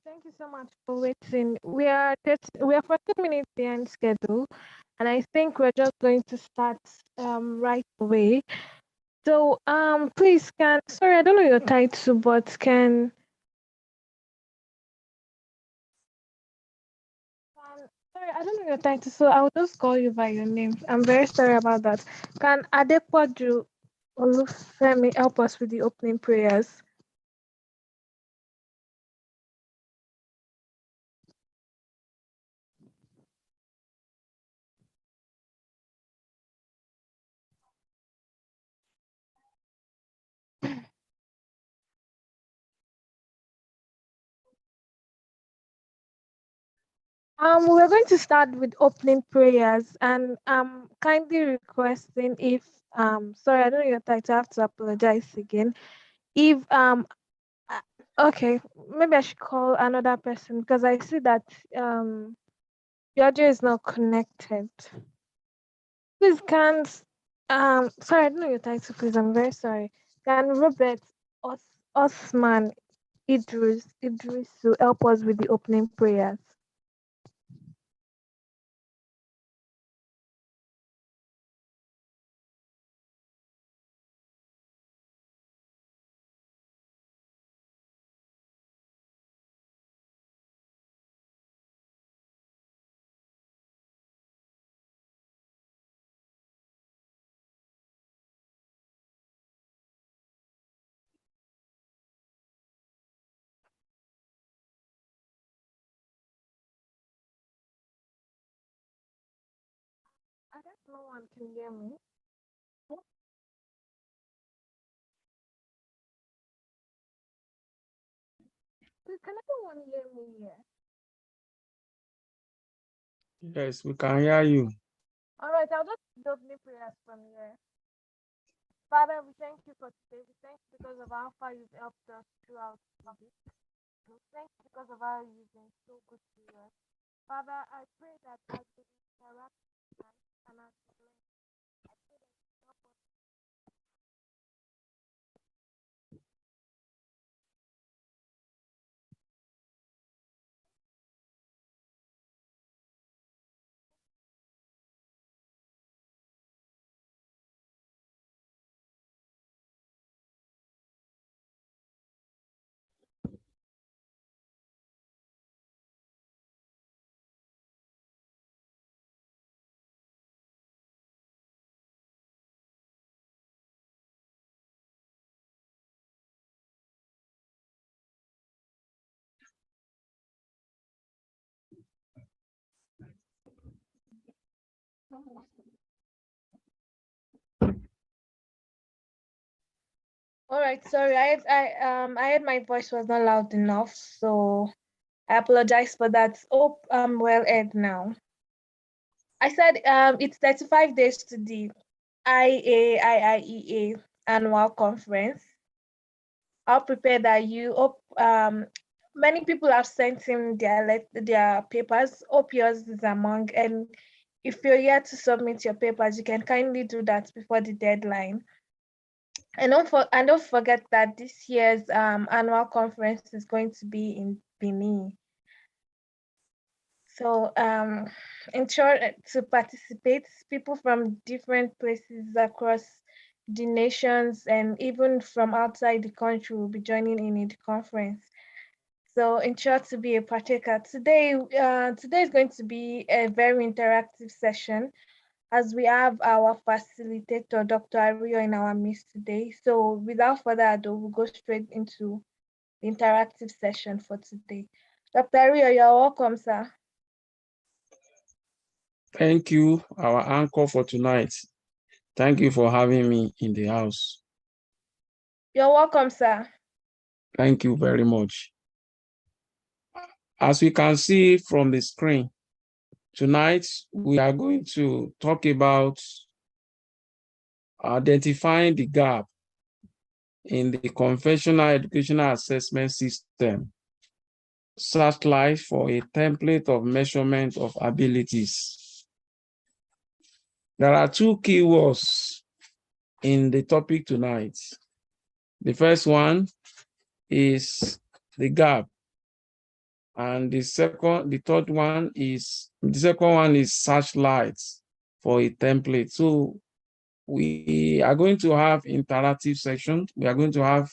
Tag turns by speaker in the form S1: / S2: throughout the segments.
S1: Thank you so much for waiting. We are 14 minutes behind schedule, and I think we're just going to start right away. So please can sorry, I don't know your title, but sorry, I don't know your title, so I'll just call you by your name. I'm very sorry about that. Can Adequadu Olufemi help us with the opening prayers? We're going to start with opening prayers, and kindly requesting if sorry, I don't know your title. I have to apologize again. If uh, okay, maybe I should call another person because I see that the audio is not connected. Please can sorry, I don't know your title. Please, I'm very sorry. Can Robert Osman Idris to help us with the opening prayers? I guess no one can hear me. Please, can everyone hear me here?
S2: Yes, we can hear you.
S1: All right, I'll just do opening prayers from here. Father, we thank you for today. We thank you because of how far you've helped us throughout the week. We thank you because of how you've been so good to us. Father, I pray that as we interact tonight and as we learn, I pray that you help us. All right, sorry, I had my voice was not loud enough, so I apologize for that. Hope I'm well heard now. I said it's 35 days to the IAIIEA annual conference. How prepared are you? Hope many people have sent in their papers. Hope yours is among. And if you're yet to submit your papers, you can kindly do that before the deadline. And don't forget that this year's annual conference is going to be in Benin. So ensure to participate. People from different places across the nations and even from outside the country will be joining in the conference. So ensure to be a partaker. Today is going to be a very interactive session as we have our facilitator, Dr. Ario, in our midst today. So without further ado, we'll go straight into the interactive session for today. Dr. Ario, you're welcome, sir.
S2: Thank you, our anchor for tonight. Thank you for having me in the house.
S1: You're welcome, sir.
S2: Thank you very much. As we can see from the screen, tonight we are going to talk about identifying the gap in the conventional educational assessment system, searchlight for a template of measurement of abilities. There are two keywords in the topic tonight. The first one is the gap. And the third one is, the second one is searchlights for a template. So we are going to have interactive sections. We are going to have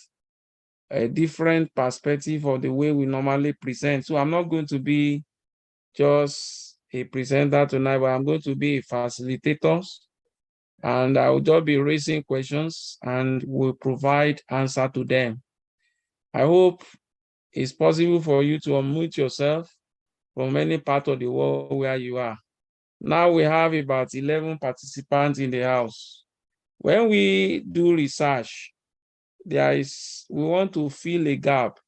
S2: a different perspective of the way we normally present. So I'm not going to be just a presenter tonight, but I'm going to be a facilitator, and I will just be raising questions and will provide answer to them. I hope it's possible for you to unmute yourself from any part of the world where you are. Now we have about 11 participants in the house. When we do research, we want to fill a gap.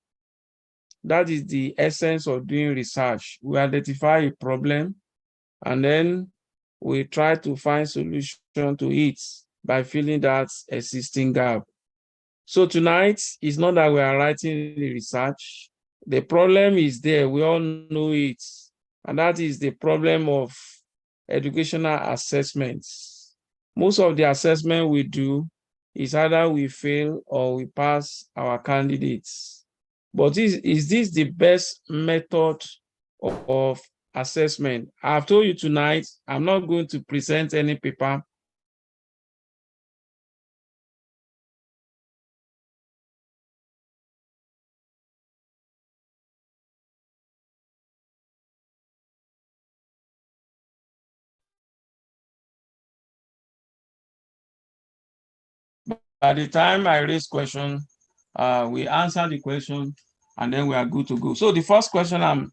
S2: That is the essence of doing research. We identify a problem and then we try to find solution to it by filling that existing gap. So tonight, it's not that we are writing the research. The problem is there, we all know it. And that is the problem of educational assessments. Most of the assessment we do is either we fail or we pass our candidates. But is this the best method of assessment? I've told you tonight, I'm not going to present any paper. By the time I raise question, we answer the question and then we are good to go. So the first question I'm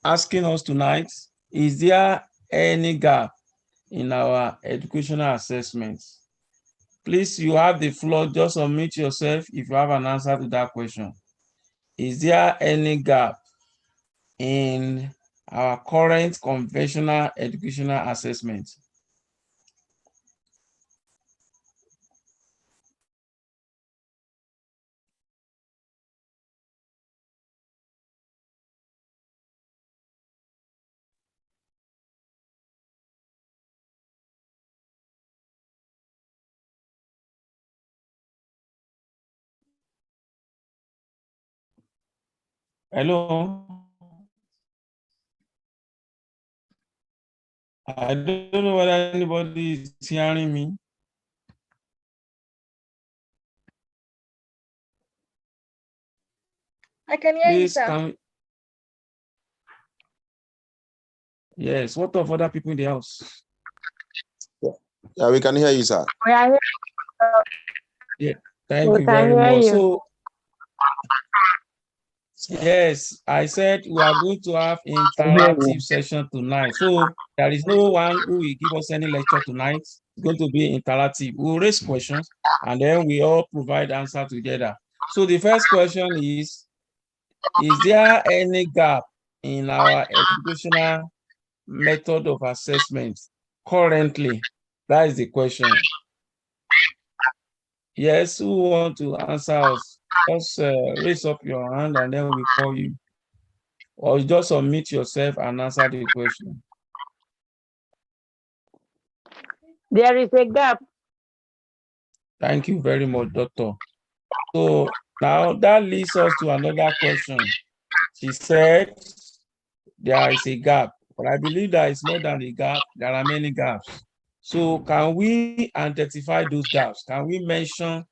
S2: asking us tonight, is there any gap in our educational assessments? Please, you have the floor. Just unmute yourself if you have an answer to that question. Is there any gap in our current conventional educational assessment? Hello? I don't know whether anybody is hearing me.
S1: I can hear you,
S2: Please,
S1: sir.
S2: yes, what of other people in the house?
S3: Yeah, we can hear you, sir.
S2: Yeah, thank you very much. So, yes, I said we are going to have interactive session tonight. So there is no one who will give us any lecture tonight. It's going to be interactive. We'll raise questions and then we all provide answer together. So the first question is there any gap in our educational method of assessment currently? That is the question. Yes, who want to answer us? Just raise up your hand and then we call you. Or just unmute yourself and answer the question.
S4: There is a gap.
S2: Thank you very much, Doctor. So now that leads us to another question. She said there is a gap, but I believe there is more than a gap. There are many gaps. So can we identify those gaps? Can we mention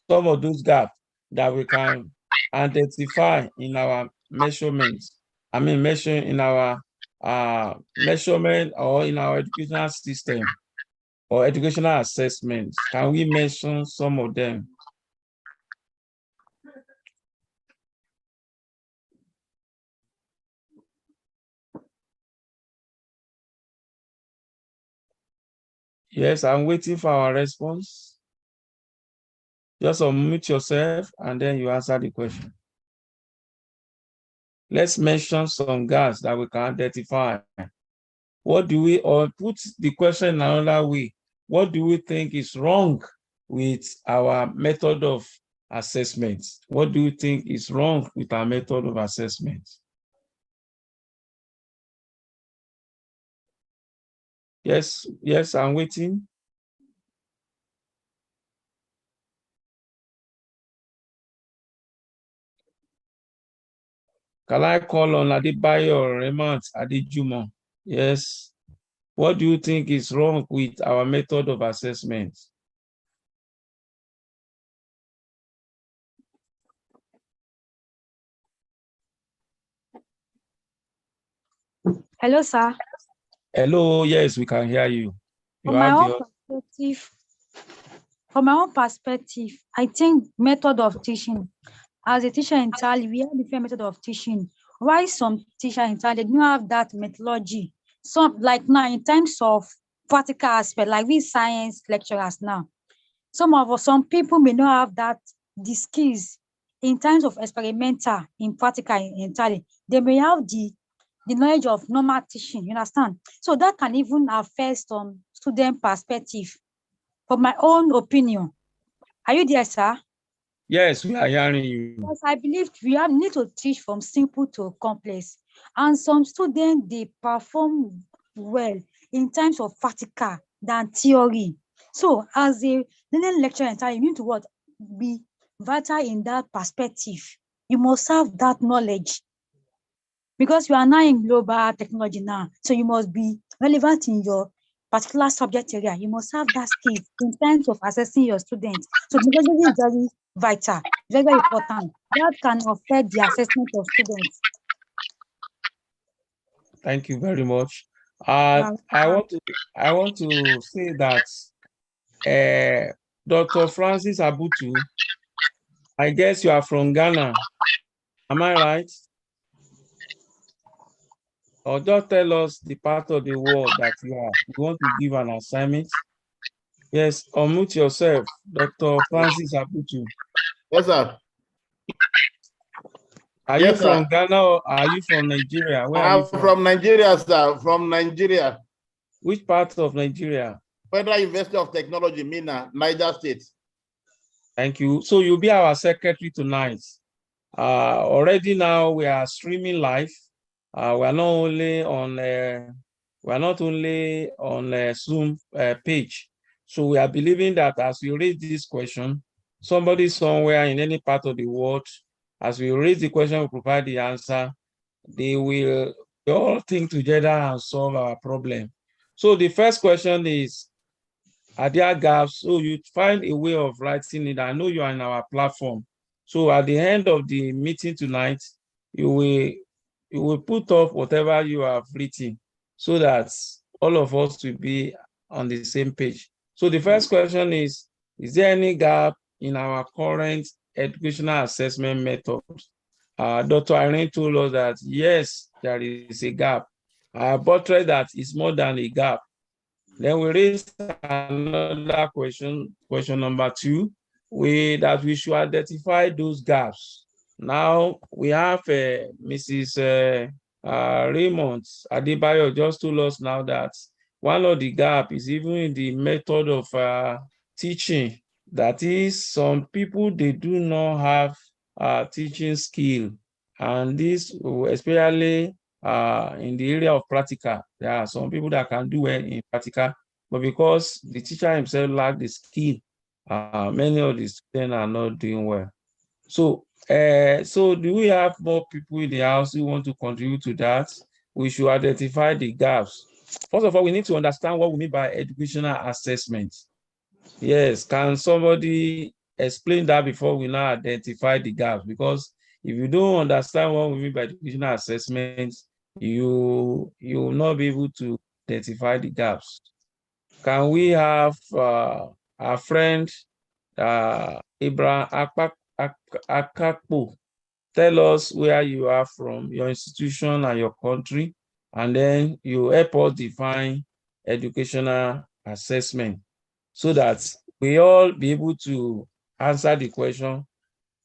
S2: some of those gaps that we can identify in our measurements? I mean, measure in our measurement or in our educational system or educational assessments. Can we mention some of them? Yes, I'm waiting for our response. Just unmute yourself and then you answer the question. Let's mention some gaps that we can identify. What do we, or put the question in another way, what do we think is wrong with our method of assessment? What do you think is wrong with our method of assessment? Yes, yes, I'm waiting. Can I call on Adebayo or Raymond Adejumo? Yes. What do you think is wrong with our method of assessment?
S3: Hello, sir.
S2: Hello, yes, we can hear you.
S3: From my own perspective, I think method of teaching. As a teacher in Tally, we have different method of teaching. Why some teacher in Tally, they don't have that methodology. Some, like now, in terms of practical aspect, like we science lecturers now, some people may not have that the skills in terms of experimental, in practical, in Tally. They may have the knowledge of normal teaching, you understand? So that can even affect some student perspective. For my own opinion, are you there, sir?
S2: Yes, we are hearing you.
S3: Because I believe we need to teach from simple to complex. And some students, they perform well in terms of practical than theory. So as a learning lecturer, you need to what? Be vital in that perspective. You must have that knowledge. Because you are now in global technology now, so you must be relevant in your particular subject area. You must have that skill in terms of assessing your students. So the methodology is very vital, very, very important. That can affect the assessment of students.
S2: Thank you very much. I want to say that Dr. Francis Abutu, I guess you are from Ghana. Am I right? Or just tell us the part of the world that you are. You want to give an assignment? Yes, unmute yourself, Dr. Francis Abutu.
S5: Yes, sir.
S2: Are you from Ghana or are you from Nigeria? Where are you from?
S5: From Nigeria, sir. From Nigeria.
S2: Which part of Nigeria?
S5: Federal University of Technology, Minna, Niger State.
S2: Thank you. So you'll be our secretary tonight. Already now we are streaming live. We are not only on a Zoom page. So we are believing that as we raise this question, somebody somewhere in any part of the world, as we raise the question, we provide the answer, they will all think together and solve our problem. So the first question is, are there gaps? So you find a way of writing it. I know you are in our platform. So at the end of the meeting tonight, you will put up whatever you have written so that all of us will be on the same page. So the first question is there any gap in our current educational assessment method? Dr. Irene told us that yes, there is a gap. But that is more than a gap. Then we raise another question, question number 2, that we should identify those gaps. Now we have Mrs. Raymond Adebayo just told us now that one of the gaps is even in the method of teaching. That is, some people, they do not have teaching skill, and this especially in the area of practical. There are some people that can do well in practical, but because the teacher himself lacks the skill, many of the students are not doing well. So, so do we have more people in the house who want to contribute to that? We should identify the gaps. First of all, we need to understand what we mean by educational assessment. Yes, can somebody explain that before we now identify the gaps? Because if you don't understand what we mean by educational assessment, you will not be able to identify the gaps. Can we have our friend Abraham Akakpo tell us where you are from, your institution and your country, and then you help us define educational assessment so that we all be able to answer the question,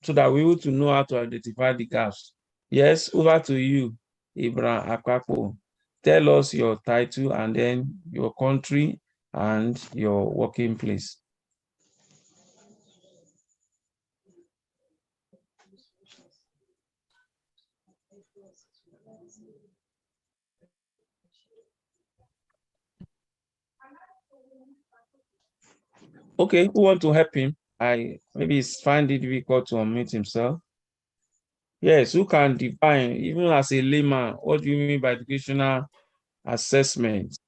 S2: so that we will to know how to identify the gaps. Yes, over to you, Abraham Akakpo. Tell us your title and then your country and your working place. Okay, who want to help him? Maybe he's find it difficult to unmute himself. Yes, who can define, even as a layman, what do you mean by educational assessment?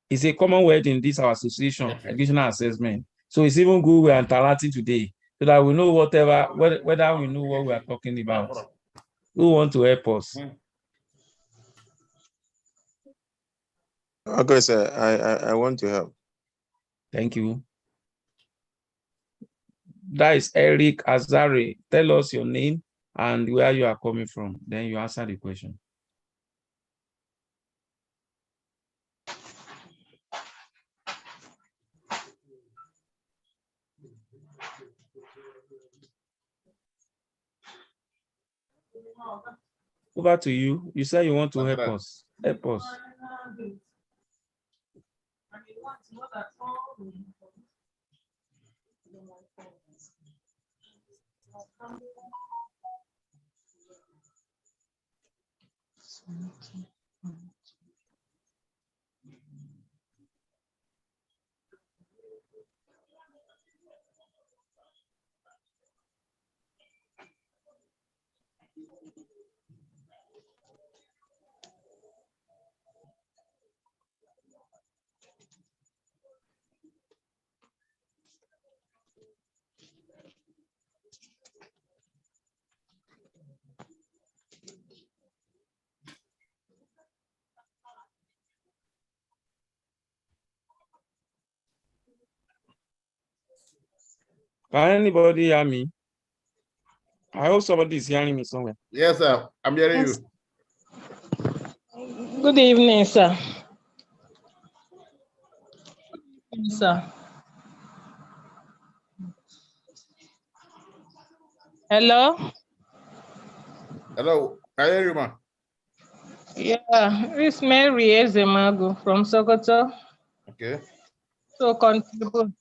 S2: It's a common word in this our association, educational assessment. So it's even good we are interacting today so that we know whether we know what we are talking about. Who want to help us?
S6: Okay, sir. I want to help.
S2: Thank you. That is Eric Azari. Tell us your name and where you are coming from. Then you answer the question. Over to you. You said you want to help us. Help us. Can anybody hear me? I hope somebody is hearing me somewhere.
S5: Yes, sir. I'm hearing
S3: Yes.
S5: you.
S7: Good evening, sir. Sir. Hello?
S5: Hello. I hear you, ma.
S7: Yeah, it's Mary Ezemago from Sokoto.
S5: Okay.
S7: So contribute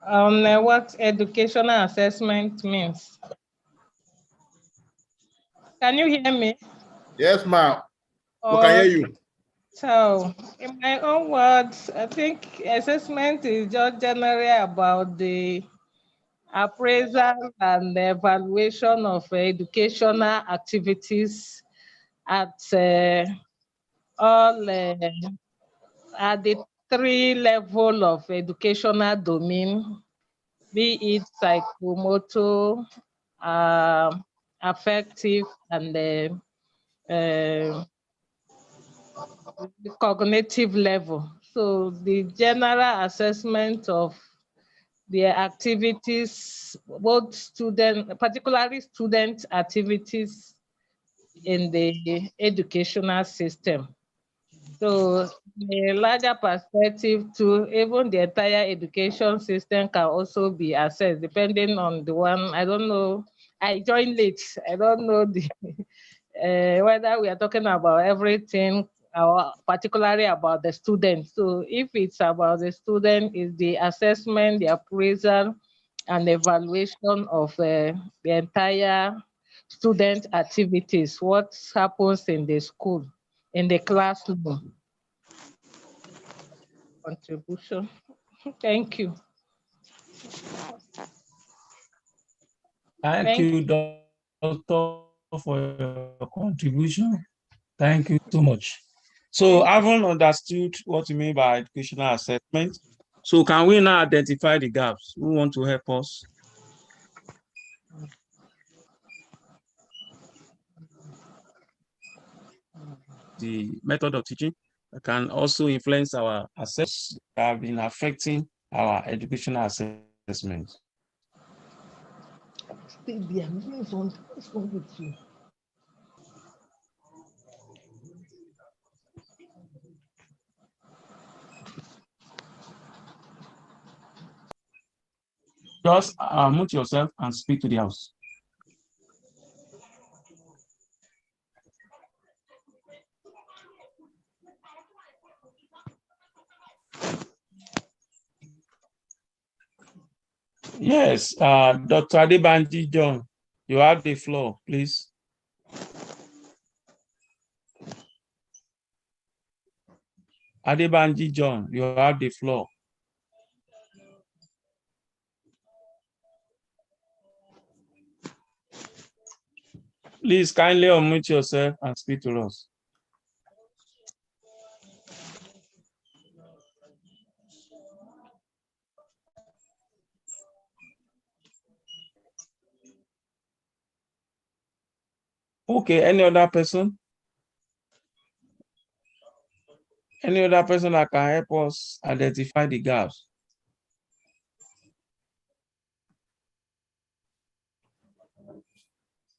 S7: on what educational assessment means. Can you hear me?
S5: Yes, ma. We can hear you.
S7: So, in my own words, I think assessment is just generally about the appraisal and the evaluation of educational activities at all at the 3 levels of educational domain, be it psychomotor, affective, and cognitive level. So the general assessment of their activities, both student, particularly student activities in the educational system. So in a larger perspective too, even the entire education system can also be assessed depending on the one. I don't know, I joined late. I don't know the whether we are talking about everything or particularly about the student. So if it's about the student, is the assessment, the appraisal, and evaluation of the entire student activities, what happens in the school, in the classroom. Contribution. Thank you.
S2: Thank you, Doctor, for your contribution. Thank you so much. So, having understood what you mean by educational assessment, so can we now identify the gaps? Who want to help us? The method of teaching can also influence our assessments that have been affecting our educational assessment. Just mute yourself and speak to the house. Yes, Dr. Adebanji John, you have the floor, please. Adebanji John, you have the floor. Please kindly unmute yourself and speak to us. Okay, any other person? Any other person that can help us identify the gaps?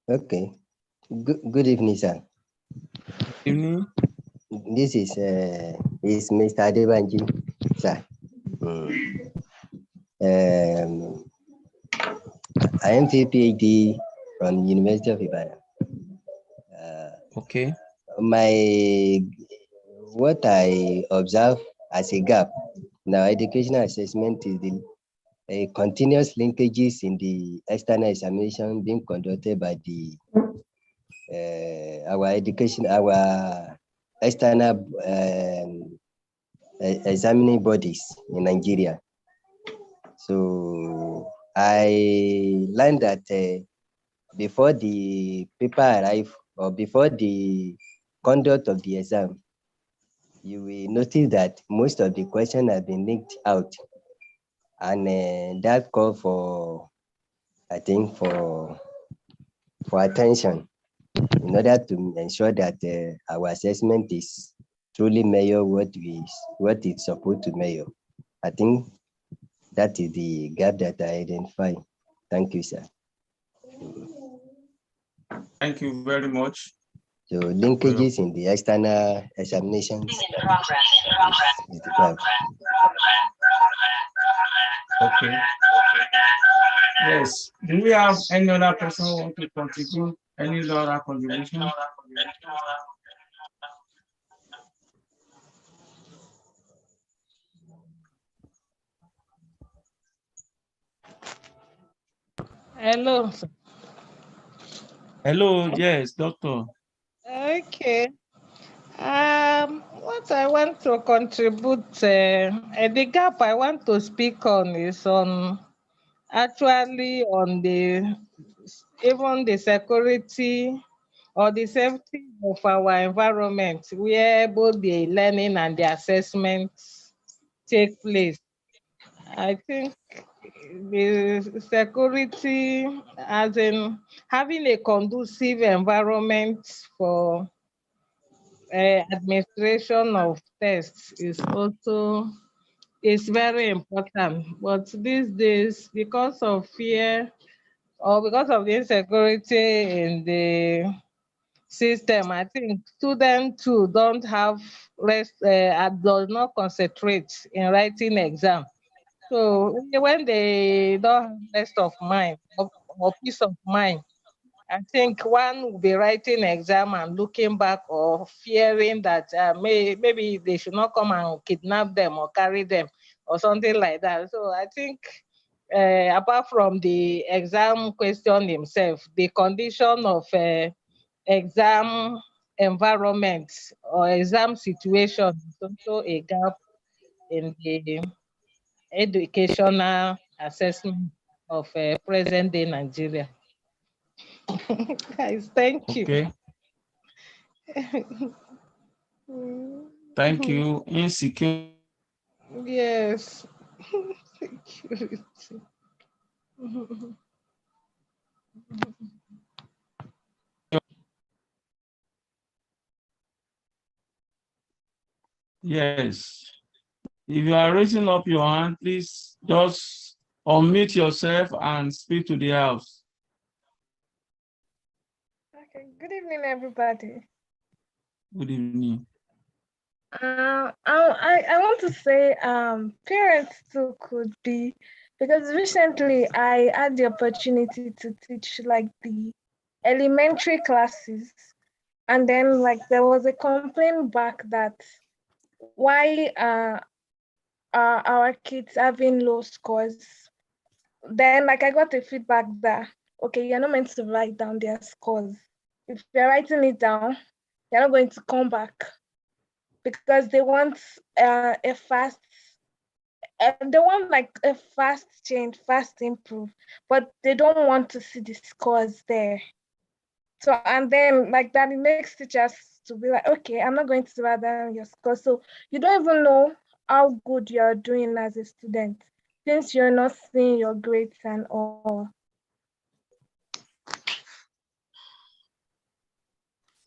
S8: Okay. Good evening, sir.
S2: Evening.
S8: This is Mr. Adebanji, sir. I am PhD from University of Ibadan.
S2: Okay.
S8: What I observe as a gap in our educational assessment is the continuous linkages in the external examination being conducted by the our external examining bodies in Nigeria. So I learned that before the paper arrive or before the conduct of the exam, you will notice that most of the questions have been linked out, and that call for, I think, for attention in order to ensure that our assessment is truly measure what it's supposed to measure. I think that is the gap that I identify. Thank you, sir.
S2: Thank you very much.
S8: So linkages in the external examinations is the gap.
S2: Okay. Yes. Do we have any other person who want to contribute? Any other contribution?
S7: Hello.
S2: Hello, yes, doctor.
S7: Okay. What I want to contribute, the gap I want to speak on is actually on even the security or the safety of our environment, where both the learning and the assessment take place. I think the security, as in having a conducive environment for administration of tests, is very important. But these days, because of fear or because of the insecurity in the system, I think students too don't have rest, does not concentrate in writing exam. So when they don't have rest of mind or peace of mind, I think one will be writing exam and looking back or fearing that maybe they should not come and kidnap them or carry them or something like that. So I think apart from the exam question himself, the condition of exam environment or exam situation is also a gap in the educational assessment of present day Nigeria. Guys, thank you.
S2: Okay. Thank you. Insecure.
S7: Yes. Security.
S2: Yes. If you are raising up your hand, please just unmute yourself and speak to the house.
S1: Okay, good evening, everybody.
S2: Good evening.
S1: I want to say parents too could be, because recently I had the opportunity to teach like the elementary classes, and then like there was a complaint back that why are our kids having low scores. Then like I got the feedback that okay, you're not meant to write down their scores. If you're writing it down, you're not going to come back because they want a fast, they want like a fast change, fast improve, but they don't want to see the scores there. So, and then like that, it makes teachers to be like, okay, I'm not going to write down your score. So you don't even know how good you're doing as a student since you're not seeing your grades and all.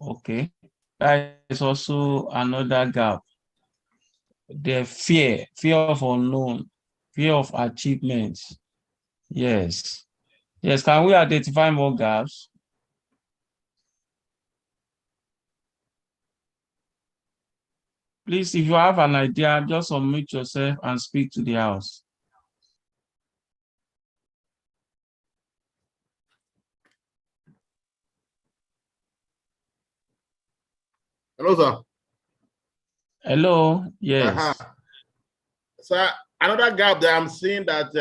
S2: Okay. That is also another gap. The fear of unknown, fear of achievement. Yes. Yes, can we identify more gaps? Please, if you have an idea, just unmute yourself and speak to the house.
S5: Hello, sir.
S2: Hello, yes.
S5: So another gap that I'm seeing that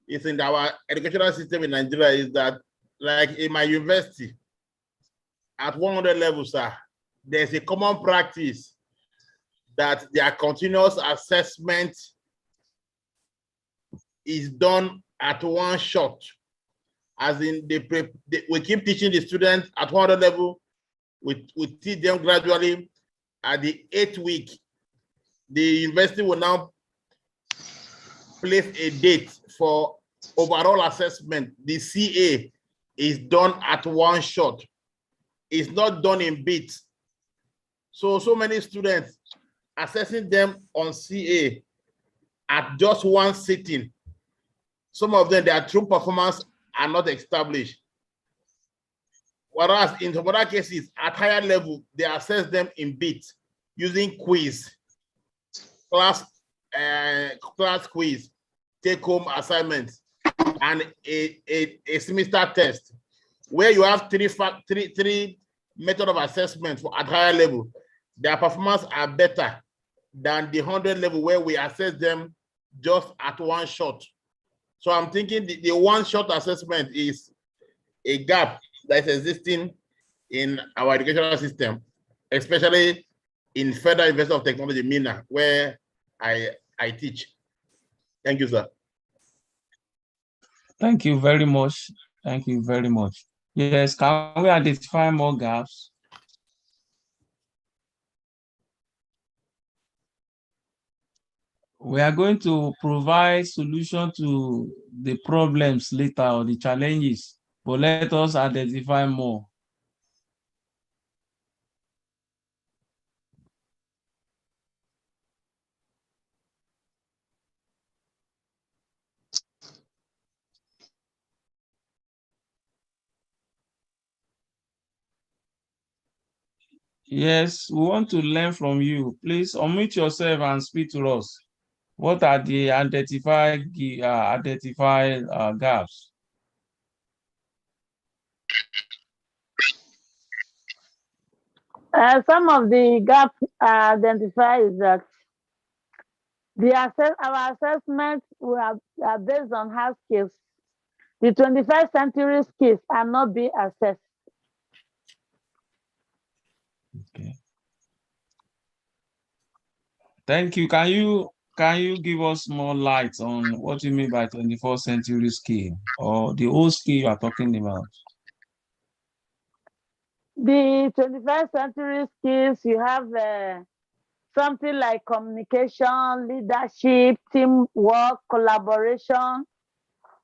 S5: is in our educational system in Nigeria is that, like in my university, at 100 level, sir, there's a common practice that their continuous assessment is done at one shot. As in, we keep teaching the students at 100 level, we teach them gradually. At the 8th week, the university will now place a date for overall assessment. The CA is done at one shot. It's not done in bits. So many students assessing them on CA at just one sitting. Some of them, their true performance are not established. Whereas in some other cases, at higher level, they assess them in bits using quiz, class quiz, take-home assignments, and a semester test, where you have three method of assessment for at higher level. Their performance are better than the 100 level where we assess them just at one shot. So I'm thinking the one shot assessment is a gap that's existing in our educational system, especially in Federal University of Technology, Minna, where I teach. Thank you, sir.
S2: Thank you very much. Thank you very much. Yes, can we identify more gaps? We are going to provide solution to the problems later or the challenges, but let us identify more. Yes, we want to learn from you. Please unmute yourself and speak to us. What are the identified gaps?
S4: Some of the gaps identified is that our assessments are based on hard skills. The 21st century skills are not being assessed.
S2: Okay. Thank you. Can you give us more light on what you mean by 21st century skill or the old skill you are talking about?
S4: The 21st century skills, you have something like communication, leadership, teamwork, collaboration.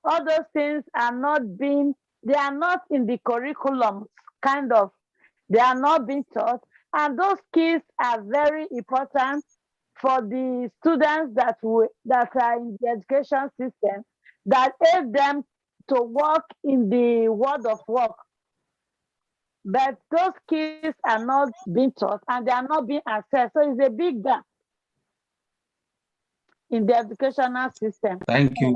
S4: All those things are not they are not in the curriculum, kind of. They are not being taught. And those skills are very important for the students that are in the education system, that aid them to work in the world of work. But those skills are not being taught and they are not being assessed. So it's a big gap in the educational system.
S2: Thank you.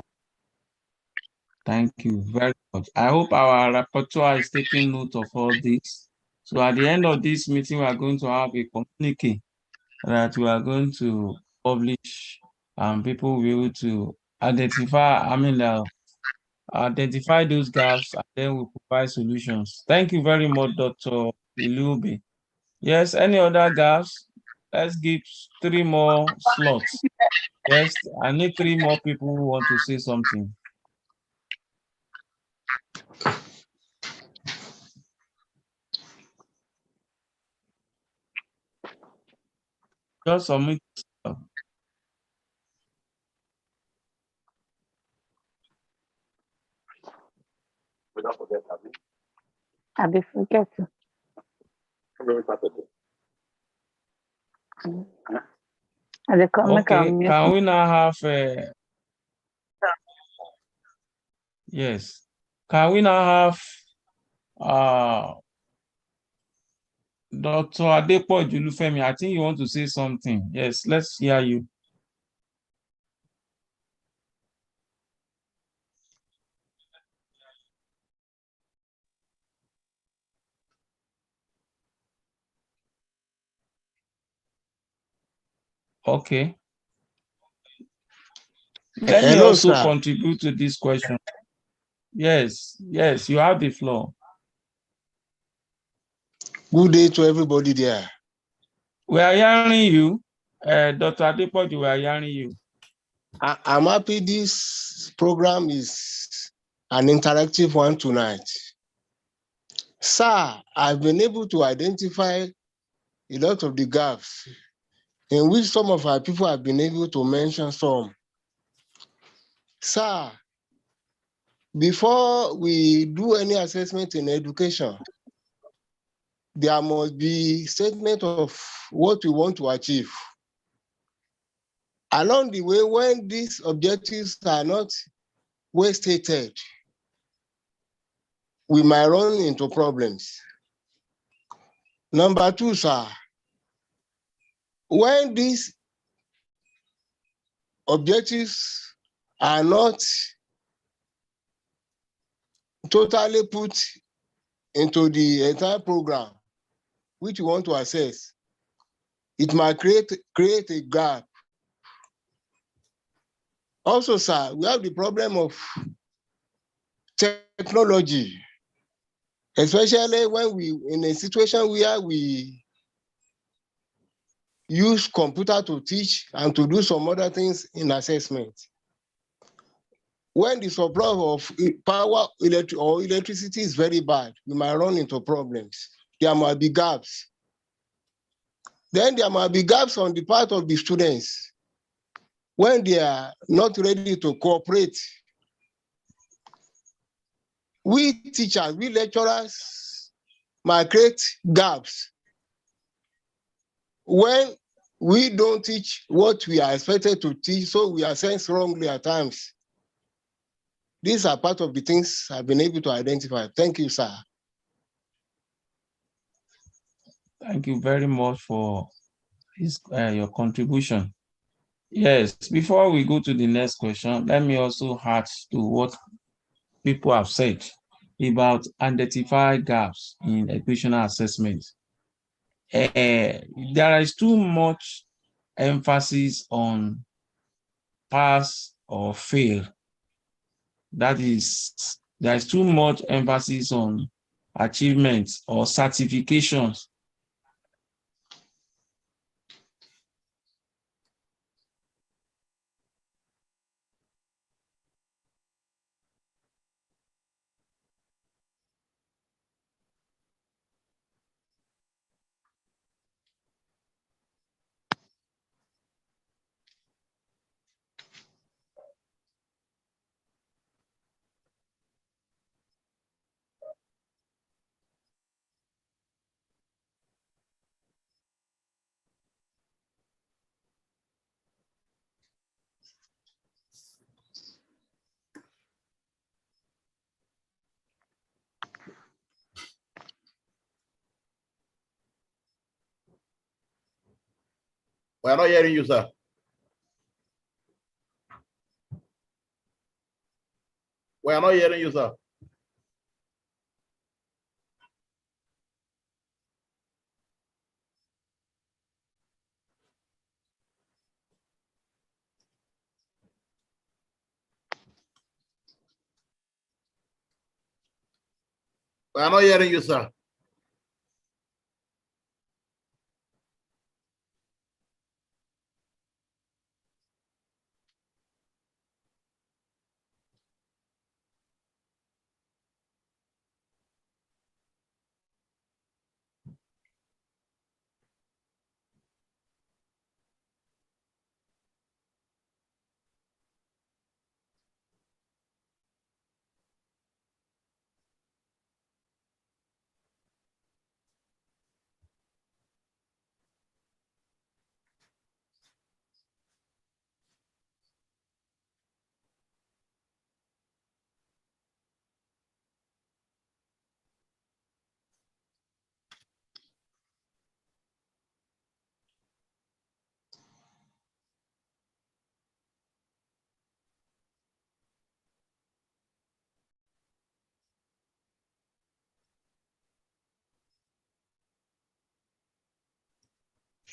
S2: Thank you very much. I hope our rapporteur is taking note of all this. So at the end of this meeting, we are going to have a communique that we are going to publish, and people will be able to identify, identify those gaps, and then we'll provide solutions. Thank you very much, Dr. Ilubi. Yes, any other gaps? let's give 3 more slots. Yes, I need 3 more people who want to say something. Just submit.
S4: I be forget. I dey come make
S2: Okay,
S4: am mute.
S2: can we now have yes, can we now have Dr. Adepoju Olufemi? I think you want to say something. Yes, let's hear you. Okay. Let me
S9: Hello,
S2: also
S9: sir.
S2: contribute to this question. Yes, you have the floor.
S9: Good day to everybody there.
S2: We are hearing you. Dr. Adepoju, we are hearing you.
S9: I'm happy this program is an interactive one tonight. Sir, I've been able to identify a lot of the gaps in which some of our people have been able to mention some. Sir, before we do any assessment in education, there must be statement of what we want to achieve. Along the way, when these objectives are not well stated, we might run into problems. Number two, sir, when these objectives are not totally put into the entire program, which we want to assess, it might create a gap. Also, sir, we have the problem of technology, especially when we in a situation where we use computer to teach and to do some other things in assessment. When the supply of power or electricity is very bad, we might run into problems. There might be gaps. Then there might be gaps on the part of the students when they are not ready to cooperate. We teachers, we lecturers might create gaps when we don't teach what we are expected to teach, so we are sent wrongly at times. These are part of the things I've been able to identify. Thank you, sir.
S2: Thank you very much for your contribution. Yes, before we go to the next question, let me also add to what people have said about identify gaps in educational assessment. There is too much emphasis on pass or fail. That is, there is too much emphasis on achievements or certifications.
S5: We are not hearing you, sir. We are not hearing you, sir. We are not hearing you, sir.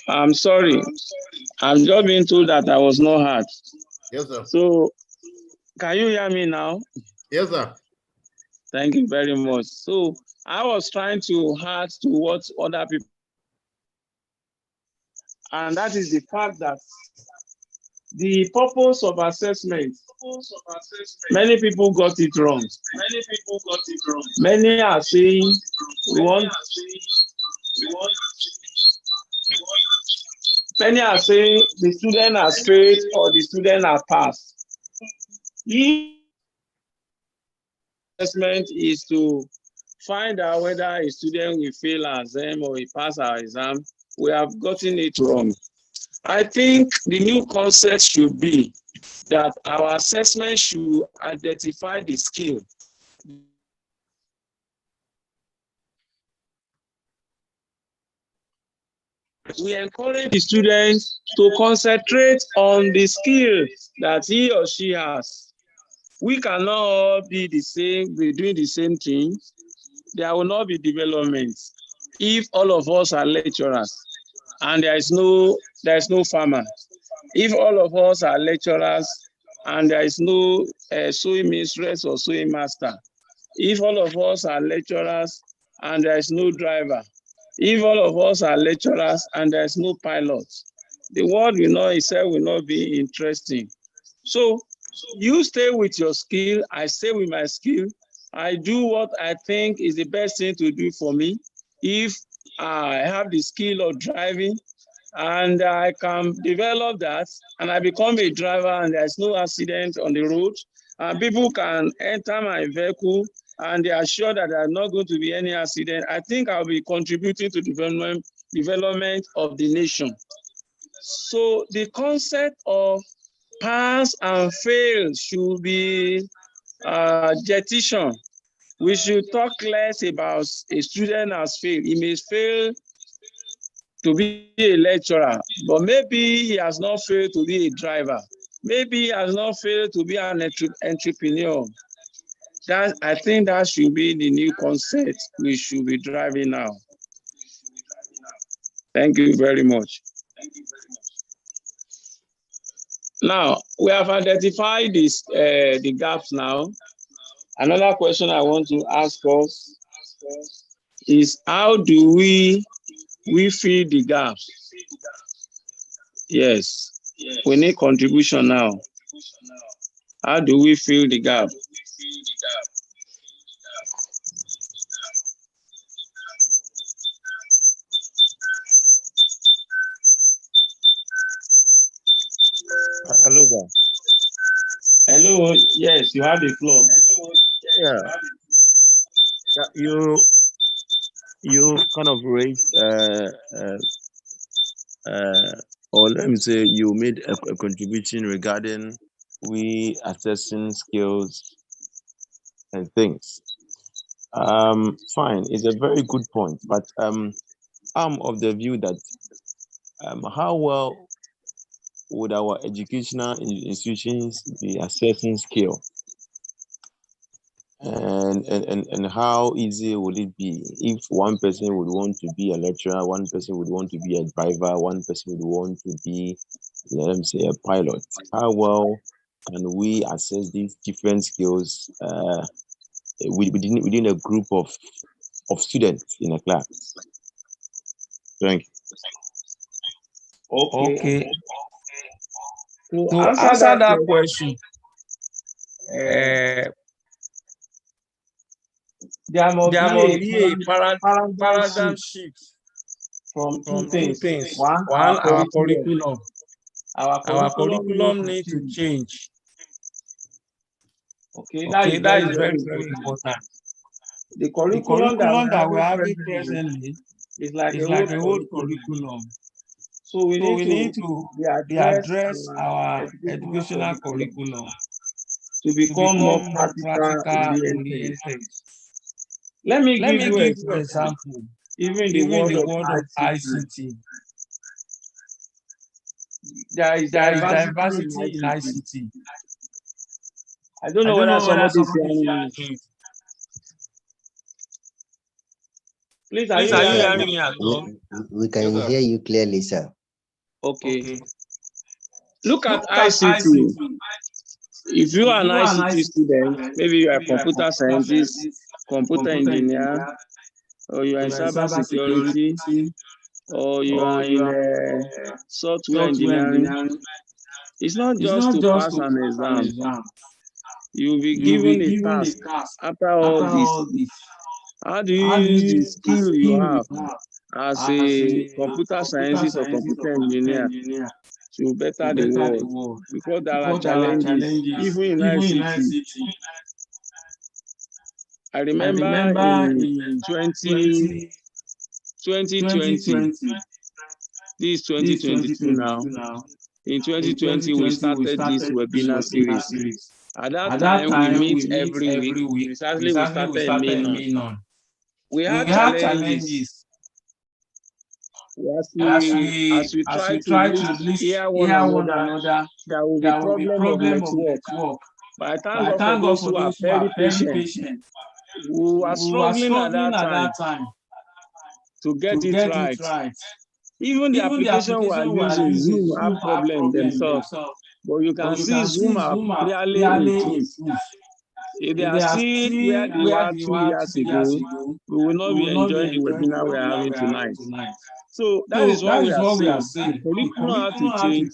S2: I'm sorry. I'm just being told that I was not heard.
S5: Yes, sir.
S2: So, can you hear me now?
S5: Yes, sir.
S2: Thank you very much. So, I was trying to add to what other people, and that is the fact that the purpose of assessment, many people got it wrong. Many are saying we want. Many are saying the student has failed or the student has passed. If assessment is to find out whether a student will fail our exam or he pass our exam, we have gotten it wrong. I think the new concept should be that our assessment should identify the skill. We encourage the students to concentrate on the skill that he or she has. We cannot all be the same, be doing the same thing. There will not be development if all of us are lecturers and there is no farmer. If all of us are lecturers and there is no sewing mistress or sewing master. If all of us are lecturers and there is no driver. If all of us are lecturers and there is no pilot, the world itself will not be interesting. So you stay with your skill, I stay with my skill. I do what I think is the best thing to do for me. If I have the skill of driving and I can develop that and I become a driver and there's no accident on the road, and people can enter my vehicle and they are sure that there are not going to be any accident, I think I'll be contributing to development of the nation. So the concept of pass and fail should be jettisoned. We should talk less about a student has failed. He may fail to be a lecturer, but maybe he has not failed to be a driver. Maybe he has not failed to be an entrepreneur. I think that should be the new concept we should be driving now. Thank you very much. Now, we have identified the gaps now. Another question I want to ask us is how do we fill the gaps? Yes, we need contribution now. How do we fill the gap?
S6: Hello, sir.
S2: Hello, yes, you have the floor.
S6: Yeah. You kind of raised or let me say you made a contribution regarding we assessing skills and things. Fine, it's a very good point, but I'm of the view that how well would our educational institutions be assessing skill? And how easy would it be if one person would want to be a lecturer, one person would want to be a driver, one person would want to be, let me say, a pilot? How well can we assess these different skills within a group of students in a class? Thank you.
S2: Okay. To answer that question, there must be a paradigm shift from two things. One, our curriculum. Our curriculum needs to change. Okay, that is very, very important. The curriculum that we're having presently is like a old curriculum. So we need to address our educational curriculum to become more practical oriented. Let me give you an example. Even the world of ICT. There is diversity in ICT. I don't know whether somebody is hearing me.
S6: Please, are you hearing me as well?
S8: We can hear you clearly, sir.
S6: Okay. Look at ICT. If you are an ICT student, maybe you are a computer scientist, computer engineer, or you are in cyber security, or you are in software engineering, it's not just to pass an exam. You will be given a task after all this. How do you use the skill you have as a computer scientist or computer engineer to better the world? Because there are challenges, even in ICT. I remember in 2020, this is 2022 now. In 2020, we started this webinar series. At that time, we meet every week. Precisely, we started in May now. We had challenges. As we try to hear one another, there will be problem of network. But I thank God for those who are very patient, who are struggling at that time to get it right. Even the application we are using, Zoom, have problem themselves. But you can see Zoom have clearly improved. If they are still where they were 2 years ago, we will not be enjoying the webinar we are having tonight. So that is what we are saying. The curriculum have to change.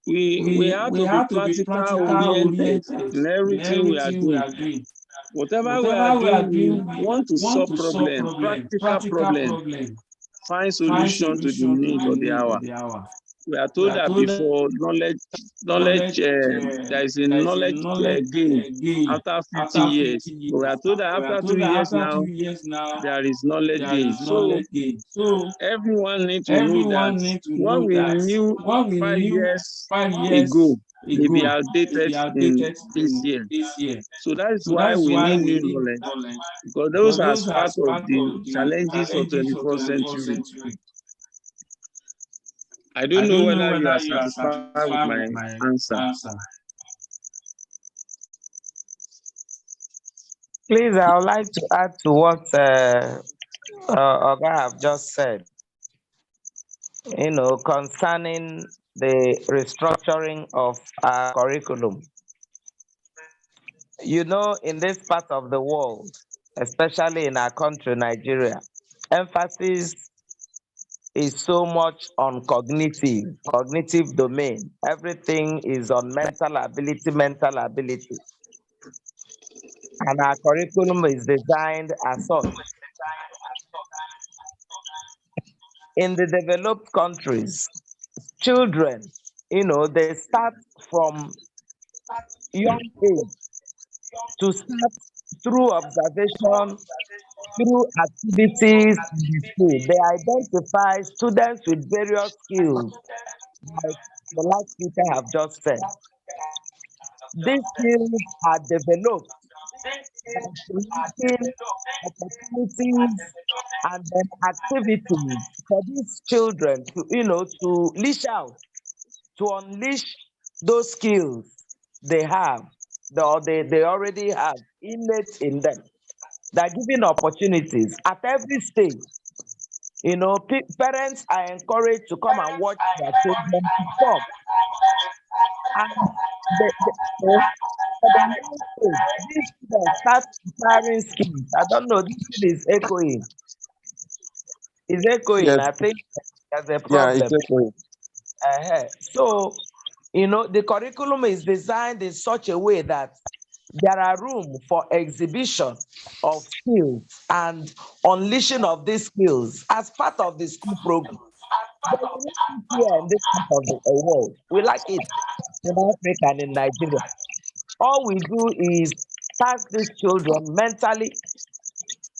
S6: We have to be practical oriented in everything we are doing. Whatever we are doing, we want to solve problem, practical problem, find solution to the need of the hour. We are told that before knowledge, there is a knowledge gain after 50 years. But we are told that after 2 years now, there is knowledge gain. So everyone needs to know that what we knew 5 years ago may be outdated in this year. So that is why we need new knowledge, because those are part of the challenges of 21st century. I don't know whether you are satisfied with my answer.
S10: Please, I would like to add to what Oga have just said, concerning the restructuring of our curriculum. In this part of the world, especially in our country, Nigeria, emphasis is so much on cognitive domain. Everything is on mental ability. And our curriculum is designed as such. In the developed countries, children, they start from young age to start through observation, through activities in the school. They identify students with various skills, like the last speaker have just said. These skills are developed by creating opportunities and then activities for these children to leash out, to unleash those skills they have, or they already have innate in them. They're given opportunities at every stage. Parents are encouraged to come and watch their children perform. And these students start acquiring skills. I don't know, this thing is echoing. It's echoing.
S6: Yes.
S10: I think there's a problem.
S6: Yeah, it's echoing.
S10: So, the curriculum is designed in such a way that there are room for exhibition of skills and unleashing of these skills as part of the school program. But we like it here in this part of the world. We like it in Africa and in Nigeria. All we do is task these children mentally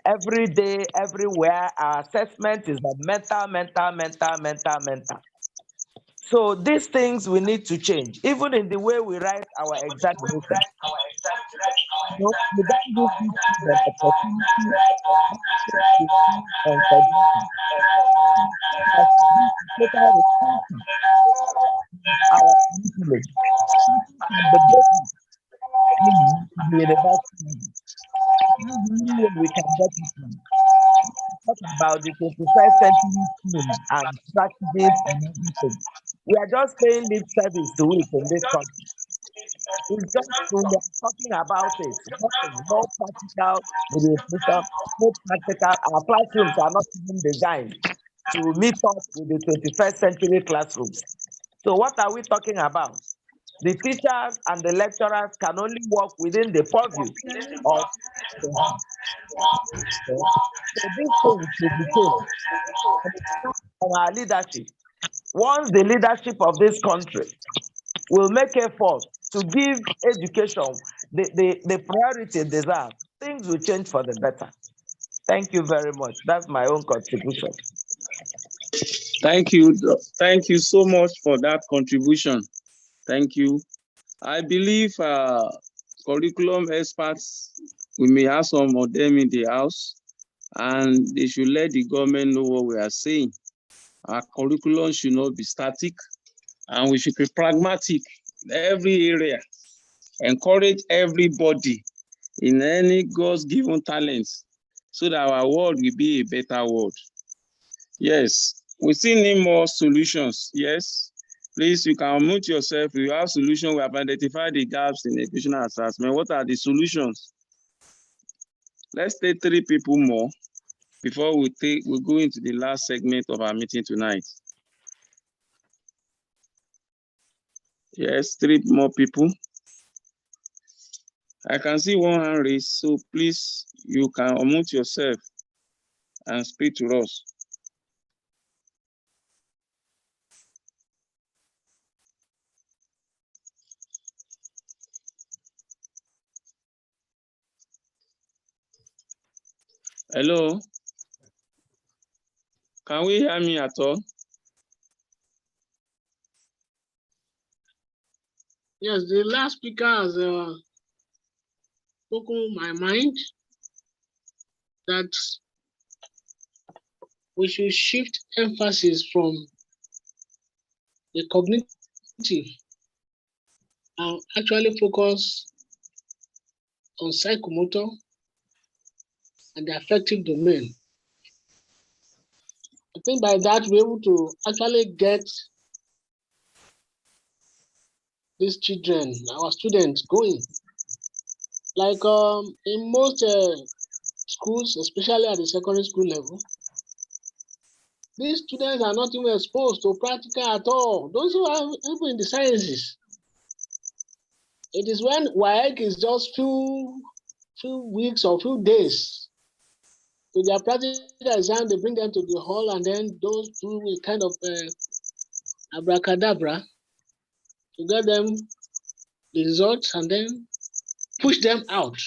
S10: every day, everywhere. Our assessment is a mental. So these things we need to change, even in the way we write our examination. We don't give these children opportunity and our curriculum, the basic, the university. That's the only way we can get it. talk about the 21st century scheme and strategies and everything. We are just paying lip service to it in this country. It's just we are talking about it. Nothing, no practical implementation, no practical. Our classrooms are not even designed to meet up with the 21st century classrooms. So what are we talking about? The teachers and the lecturers can only work within the purview of the house. So this thing should be changed. And it starts from our leadership. Once the leadership of this country will make effort to give education the priority it deserves, things will change for the better. Thank you very much. That's my own contribution.
S2: Thank you. Thank you so much for that contribution. Thank you. I believe curriculum experts, we may have some of them in the house, and they should let the government know what we are saying. Our curriculum should not be static, and we should be pragmatic in every area. Encourage everybody in any God's given talents so that our world will be a better world. Yes, we still need more solutions. Yes, please, you can unmute yourself. If you have solutions, we have identified the gaps in educational assessment. What are the solutions? Let's take 3 people more before we go into the last segment of our meeting tonight. Yes, 3 more people. I can see one hand raised, so please, you can unmute yourself and speak to us. Hello? Can we hear me at all?
S11: Yes, the last speaker has spoken my mind that we should shift emphasis from the cognitive and actually focus on psychomotor and the affective domain. I think by that we're able to actually get these children, our students, going. Like in most schools, especially at the secondary school level, these students are not even exposed to practical at all. Those who are even in the sciences. It is when WAEC is just few weeks or few days to their practical exam, they bring them to the hall, and then those do a kind of abracadabra to get them the results and then push them out.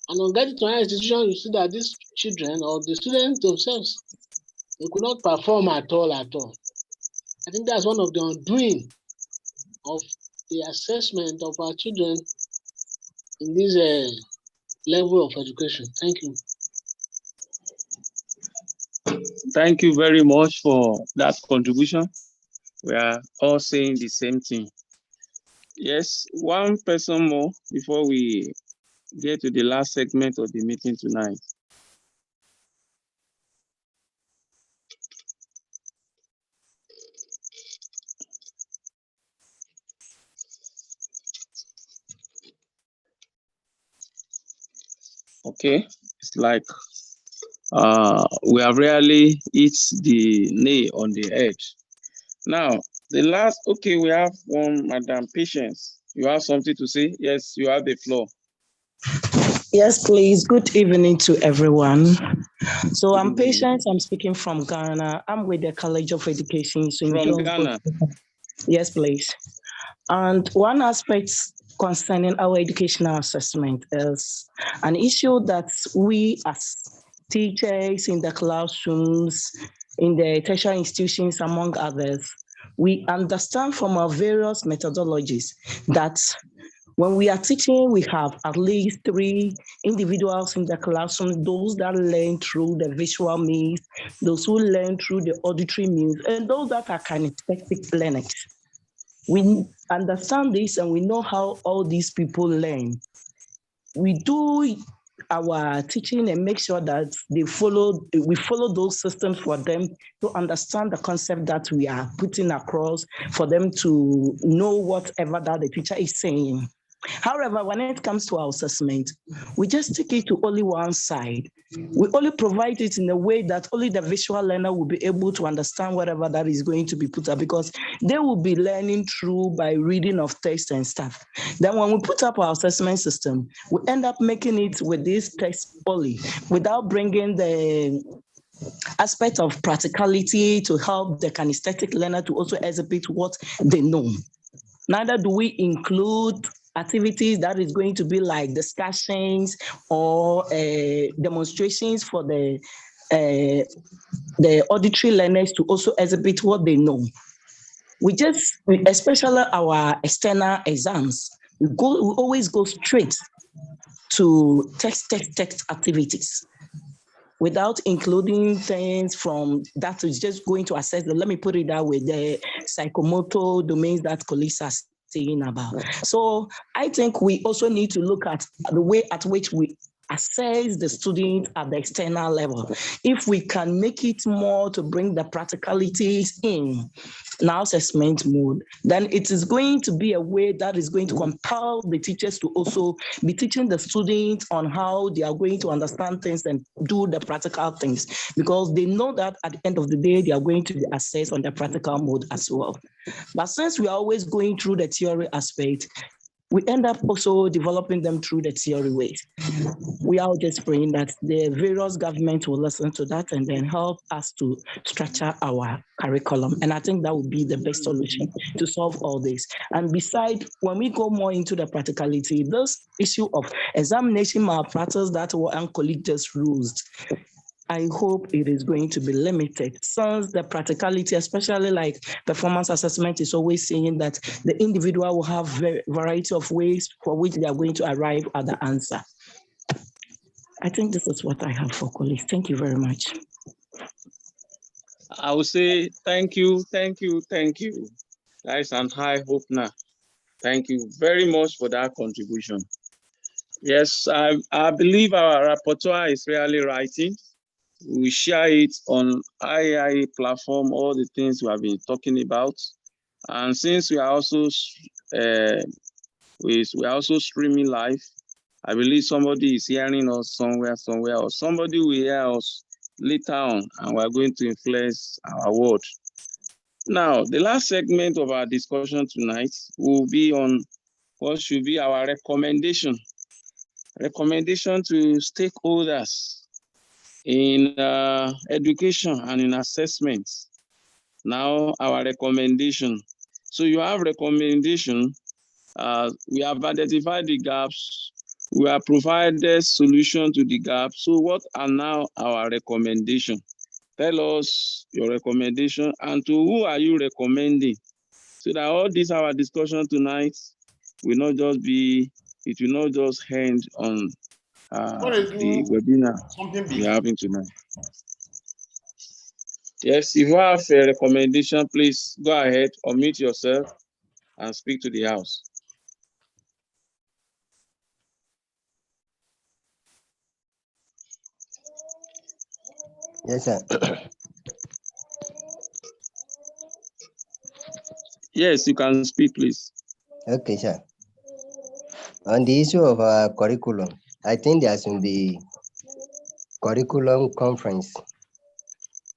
S11: And on getting to an institution, you see that these children or the students themselves, they could not perform at all. I think that's one of the undoing of the assessment of our children in this level of education. Thank you.
S2: Thank you very much for that contribution. We are all saying the same thing. Yes, one person more before we get to the last segment of the meeting tonight. Okay, it's like we have really hit the nail on the edge. Now, the last, okay, we have one, Madam Patience. You have something to say? Yes, you have the floor.
S12: Yes, please. Good evening to everyone. So I'm Patience. I'm speaking from Ghana. I'm with the College of Education.
S2: From Ghana?
S12: Yes, please. And one aspect concerning our educational assessment is an issue that we as teachers in the classrooms, in the tertiary institutions, among others, we understand from our various methodologies that when we are teaching, we have at least 3 individuals in the classroom, those that learn through the visual means, those who learn through the auditory means, and those that are kinesthetic learners. We understand this and we know how all these people learn. We do our teaching and make sure that we follow those systems for them to understand the concept that we are putting across, for them to know whatever that the teacher is saying. However, when it comes to our assessment, we just take it to only one side. We only provide it in a way that only the visual learner will be able to understand whatever that is going to be put up, because they will be learning through by reading of text and stuff. Then when we put up our assessment system, we end up making it with this text only, without bringing the aspect of practicality to help the kinesthetic learner to also exhibit what they know. Neither do we include activities that is going to be like discussions or demonstrations for the auditory learners to also exhibit what they know. Especially our external exams, we always go straight to text activities, without including things from that is just going to assess let me put it that way, the psychomotor domains that colleagues are saying about. So I think we also need to look at the way at which we assess the student at the external level. If we can make it more to bring the practicalities in now assessment mode, then it is going to be a way that is going to compel the teachers to also be teaching the students on how they are going to understand things and do the practical things, because they know that at the end of the day, they are going to be assessed on the practical mode as well. But since we are always going through the theory aspect, we end up also developing them through the theory ways. We are just praying that the various governments will listen to that and then help us to structure our curriculum. And I think that would be the best solution to solve all this. And besides, when we go more into the practicality, this issue of examination malpractice that one colleague just raised, I hope it is going to be limited, since the practicality, especially like performance assessment, is always saying that the individual will have a variety of ways for which they are going to arrive at the answer. I think this is what I have for colleagues. Thank you very much.
S2: I would say thank you. That is an high hope now. Thank you very much for that contribution. Yes, I believe our rapporteur is really writing. We share it on IIA platform, all the things we have been talking about. And since we are also streaming live, I believe somebody is hearing us somewhere, or somebody will hear us later on, and we are going to influence our world. Now, the last segment of our discussion tonight will be on what should be our recommendation to stakeholders in education and in assessments. Now, our recommendation. So you have recommendation. We have identified the gaps. We have provided solution to the gaps. So what are now our recommendation? Tell us your recommendation and to who are you recommending? So that all this our discussion tonight will not just be, it will not just end on the webinar we're having tonight. Yes, if you have a recommendation, please go ahead, unmute yourself and speak to the house.
S8: Yes, sir.
S2: Yes, you can speak, please.
S8: Okay, sir. On the issue of our curriculum, I think there should be curriculum conference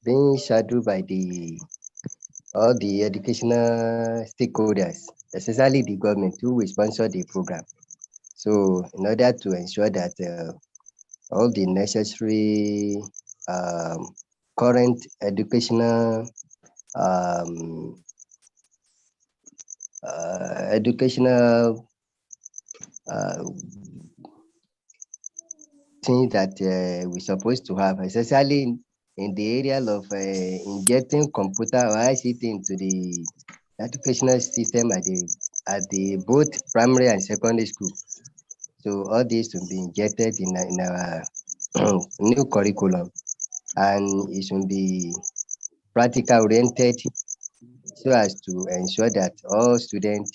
S8: being scheduled by all the educational stakeholders, especially the government, who will sponsor the program. So in order to ensure that all the necessary current educational things that we're supposed to have, especially in the area of injecting computer or ICT into the educational system at the both primary and secondary school. So all this will be injected in our new curriculum, and it should be practical oriented so as to ensure that all students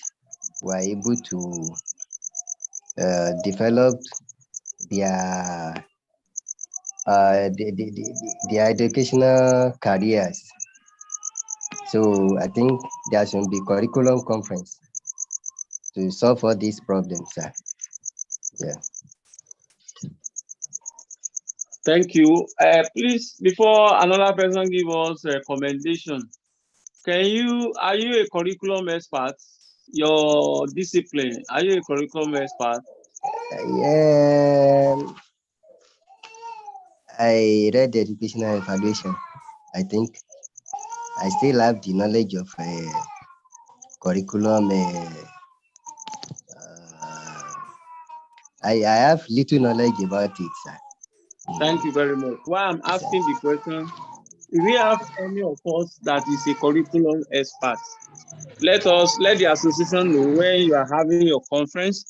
S8: were able to develop their their educational careers. So I think there should be curriculum conference to solve all these problems, sir. Yeah.
S2: Thank you. Please, before another person give us a recommendation, are you a curriculum expert? Your discipline, are you a curriculum expert?
S8: Yeah. I read the educational evaluation. I think I still have the knowledge of curriculum. I have little knowledge about it, sir.
S2: Thank you very much. Why I'm asking the question, if we have any of us that is a curriculum expert, let the association know when you are having your conference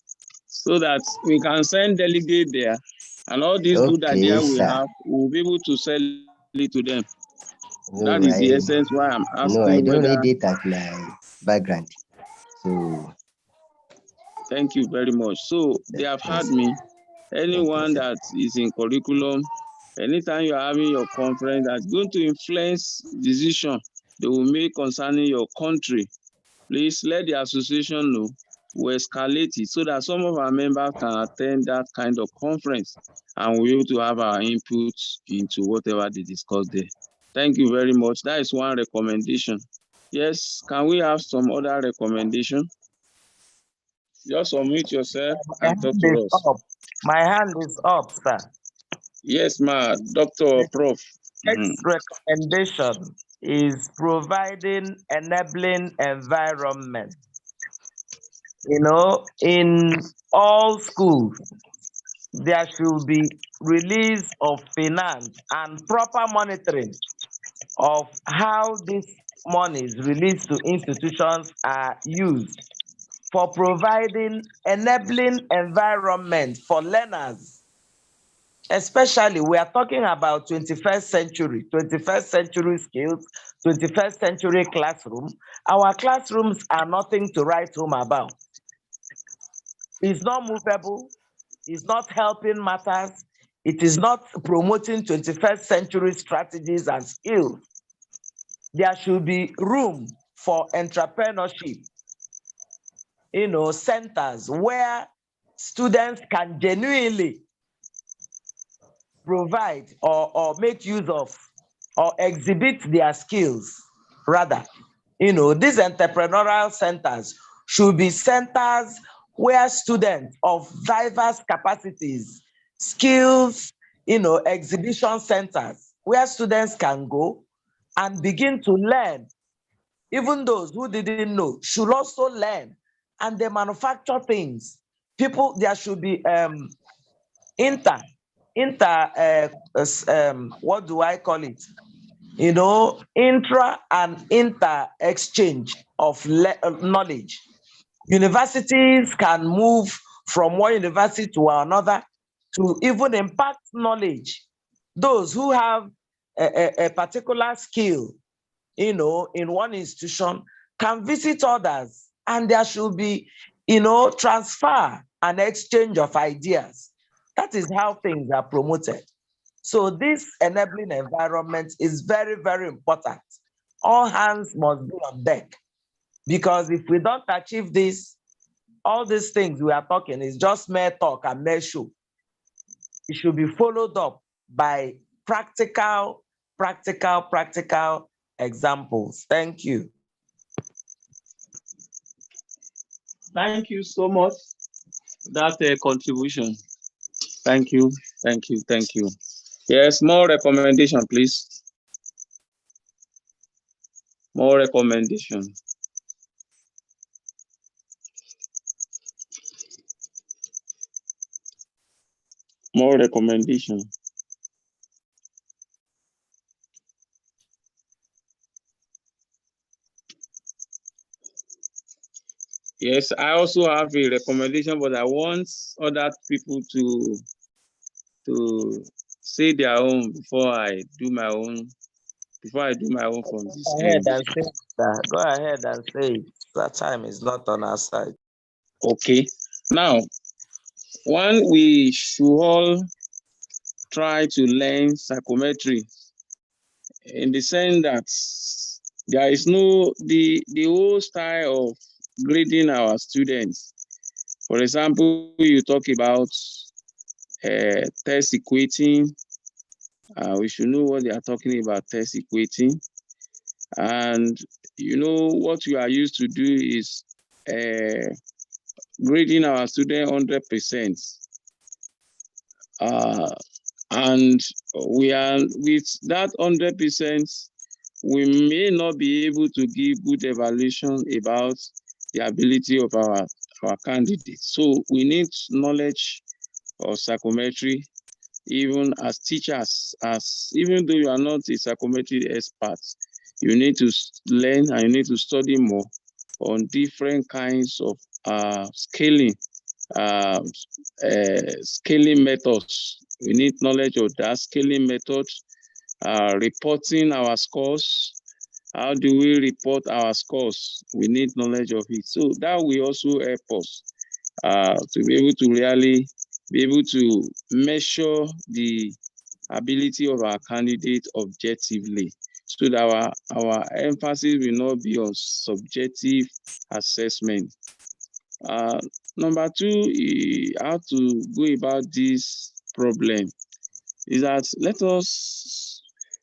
S2: so that we can send delegate there, and all these good
S8: Okay,
S2: ideas we
S8: sir.
S2: have, we'll be able to sell it to them.
S8: No,
S2: That is the essence why I'm
S8: no, I
S2: asking
S8: don't
S2: whether.
S8: read it at my background. So
S2: Thank you very much. So they have
S8: yes,
S2: heard me. Anyone that is in curriculum, anytime you're having your conference that's going to influence decision they will make concerning your country, please let the association know. We'll escalate it so that some of our members can attend that kind of conference and we're able to have our input into whatever they discuss there. Thank you very much. That is one recommendation. Yes, can we have some other recommendation? Just unmute yourself
S10: My
S2: and talk
S10: hand
S2: to
S10: is
S2: us.
S10: up. My hand is up, sir.
S2: Yes, ma, Dr. Prof.
S10: Next recommendation is providing enabling environment. You know, in all schools, there should be release of finance and proper monitoring of how these monies released to institutions are used for providing enabling environment for learners. Especially, we are talking about 21st century skills, 21st century classroom. Our classrooms are nothing to write home about. It's not movable, it's not helping matters, it is not promoting 21st century strategies and skills. There should be room for entrepreneurship, centers where students can genuinely provide or make use of or exhibit their skills. Rather, these entrepreneurial centers should be centers where students of diverse capacities, skills, exhibition centers, where students can go and begin to learn. Even those who didn't know should also learn, and they manufacture things. There should be what do I call it? Intra and inter exchange of knowledge. Universities can move from one university to another to even impact knowledge. Those who have a particular skill, in one institution can visit others, and there should be, transfer and exchange of ideas. That is how things are promoted. So this enabling environment is very, very important. All hands must be on deck, because if we don't achieve this, all these things we are talking is just mere talk and mere show. It should be followed up by practical examples. Thank you.
S2: Thank you so much for that contribution. Thank you. Yes, more recommendation, please. More recommendation. More recommendation. Yes, I also have a recommendation, but I want other people to say their own before I do my own. From this end.
S10: Go ahead and say it. That time is not on our side.
S2: Okay. Now, One, we should all try to learn psychometry in the sense that there is no, the whole style of grading our students. For example, you talk about test equating. We should know what they are talking about, test equating. And you know what we are used to do is grading our student 100%. And we are with that 100%, we may not be able to give good evaluation about the ability of our candidates. So we need knowledge of psychometry, even as teachers, even though you are not a psychometry expert, you need to learn and you need to study more on different kinds of scaling methods. We need knowledge of that scaling method, reporting our scores. How do we report our scores? We need knowledge of it. So that will also help us to be able to really be able to measure the ability of our candidate objectively, so that our emphasis will not be on subjective assessment. Number two, how to go about this problem is that let us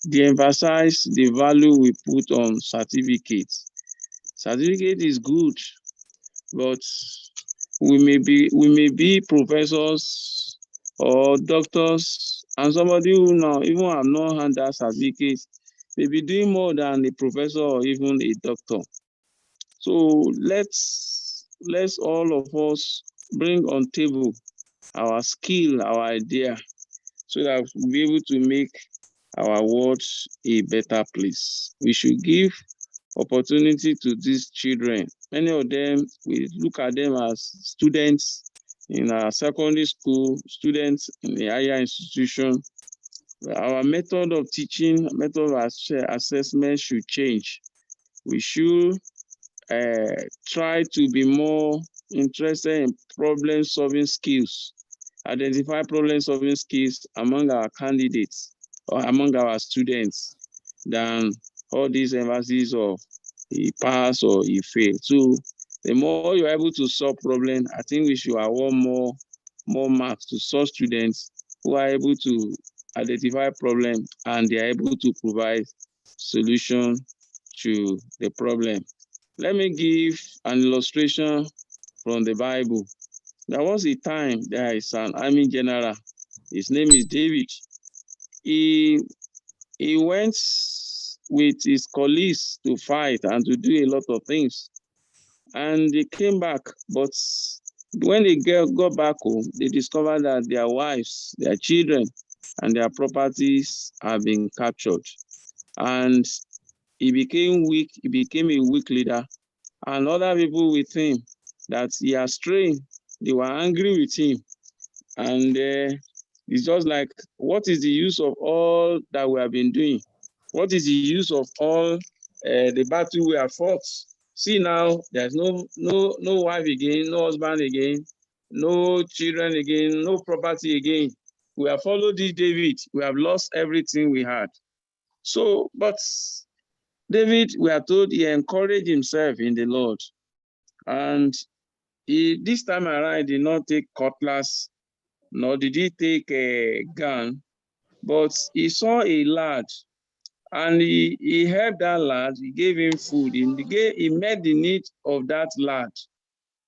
S2: de-emphasize the value we put on certificates. Certificate is good, but we may be professors or doctors, and somebody who now even have not had that certificate may be doing more than a professor or even a doctor. So let's all of us bring on table our skill, our idea, so that we'll be able to make our world a better place. We should give opportunity to these children. Many of them, we look at them as students in our secondary school, students in the higher institution. Our method of teaching, method of assessment should change. We should try to be more interested in problem-solving skills, identify problem-solving skills among our candidates or among our students, than all these emphasis of he pass or he fail. So the more you're able to solve problems, I think we should award more marks to such students who are able to identify problems and they are able to provide solution to the problem. Let me give an illustration from the Bible. There was a time there is an army general. His name is David. He went with his colleagues to fight and to do a lot of things. And they came back, but when they got back home, they discovered that their wives, their children, and their properties have been captured. And he became weak, he became a weak leader. And other people with him, that he has trained, they were angry with him. And it's just like, what is the use of all that we have been doing? What is the use of all the battle we have fought? See now, there's no wife again, no husband again, no children again, no property again. We have followed this David. We have lost everything we had. So, but David, we are told he encouraged himself in the Lord. And this time around, he did not take cutlass, nor did he take a gun, but he saw a lad, and he helped that lad. He gave him food. He met the need of that lad.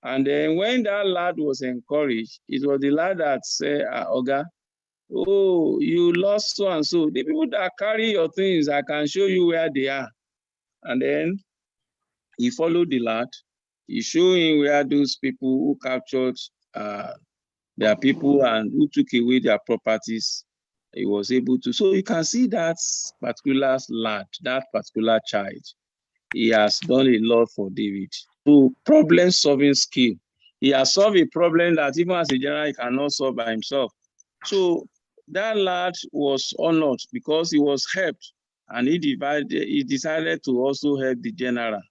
S2: And then when that lad was encouraged, it was the lad that said, Oga, oh, you lost so and so. The people that carry your things, I can show you where they are. And then he followed the lad. He showed him where those people who captured their people and who took away their properties, he was able to. So you can see that particular lad, that particular child, he has done a lot for David. So problem-solving skill. He has solved a problem that even as a general, he cannot solve by himself. So that lad was honored because he was helped, and he decided to also help the general.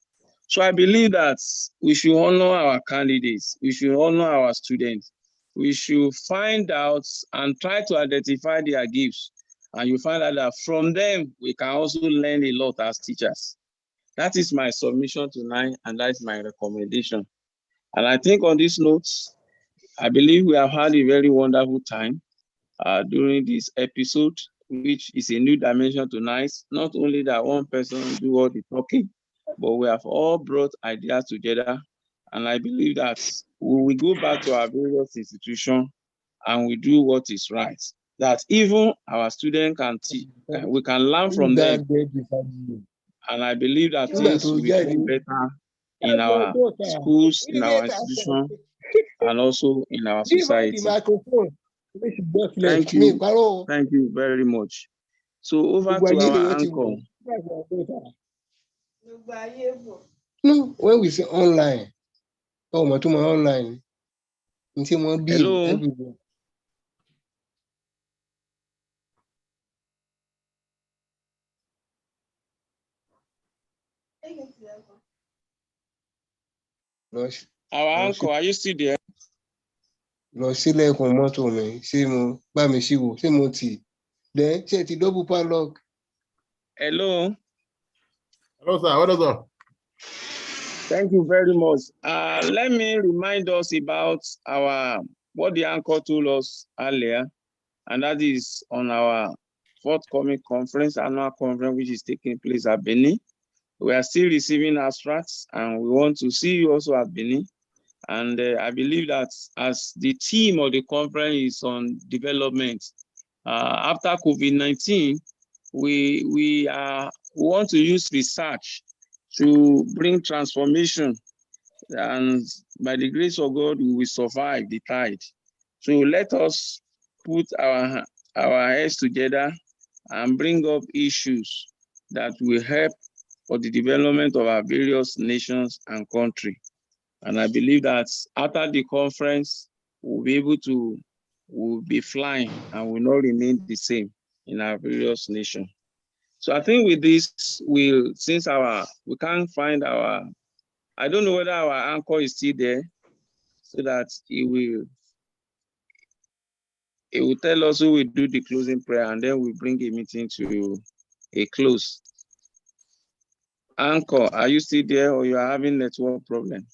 S2: So I believe that we should honor our candidates, we should honor our students, we should find out and try to identify their gifts. And you find out that from them, we can also learn a lot as teachers. That is my submission tonight, and that is my recommendation. And I think on these notes, I believe we have had a very wonderful time during this episode, which is a new dimension tonight. Not only that one person do all the talking, but we have all brought ideas together. And I believe that we will go back to our various institutions and we do what is right. That even our students can teach, we can learn from them. And I believe that things will become better in our schools, in our institutions, and also in our society. Thank you. Thank you very much. So over to our anchor.
S9: No, when we say online, online.
S2: Hello.
S9: Everywhere.
S2: Our uncle, are you still there?
S9: Lọ sílẹ̀kùn mọ́tò mi, ṣé mo bá mi ṣíwò, ṣé mo tì? Then ṣé ti double padlock?
S2: Hello.
S5: Hello, sir. What is up?
S2: Thank you very much. Let me remind us about what the anchor told us earlier, and that is on our forthcoming conference, annual conference, which is taking place at Benin. We are still receiving abstracts, and we want to see you also at Benin. And I believe that as the theme of the conference is on development, after COVID-19, we want to use research to bring transformation, and by the grace of God, we will survive the tide. So let us put our heads together and bring up issues that will help for the development of our various nations and country. And I believe that after the conference, we'll be flying and will not remain the same in our various nations. So I think with this, since we can't find I don't know whether our anchor is still there, so that he will tell us who will do the closing prayer, and then we bring a meeting to a close. Anchor, are you still there, or you are having network problem?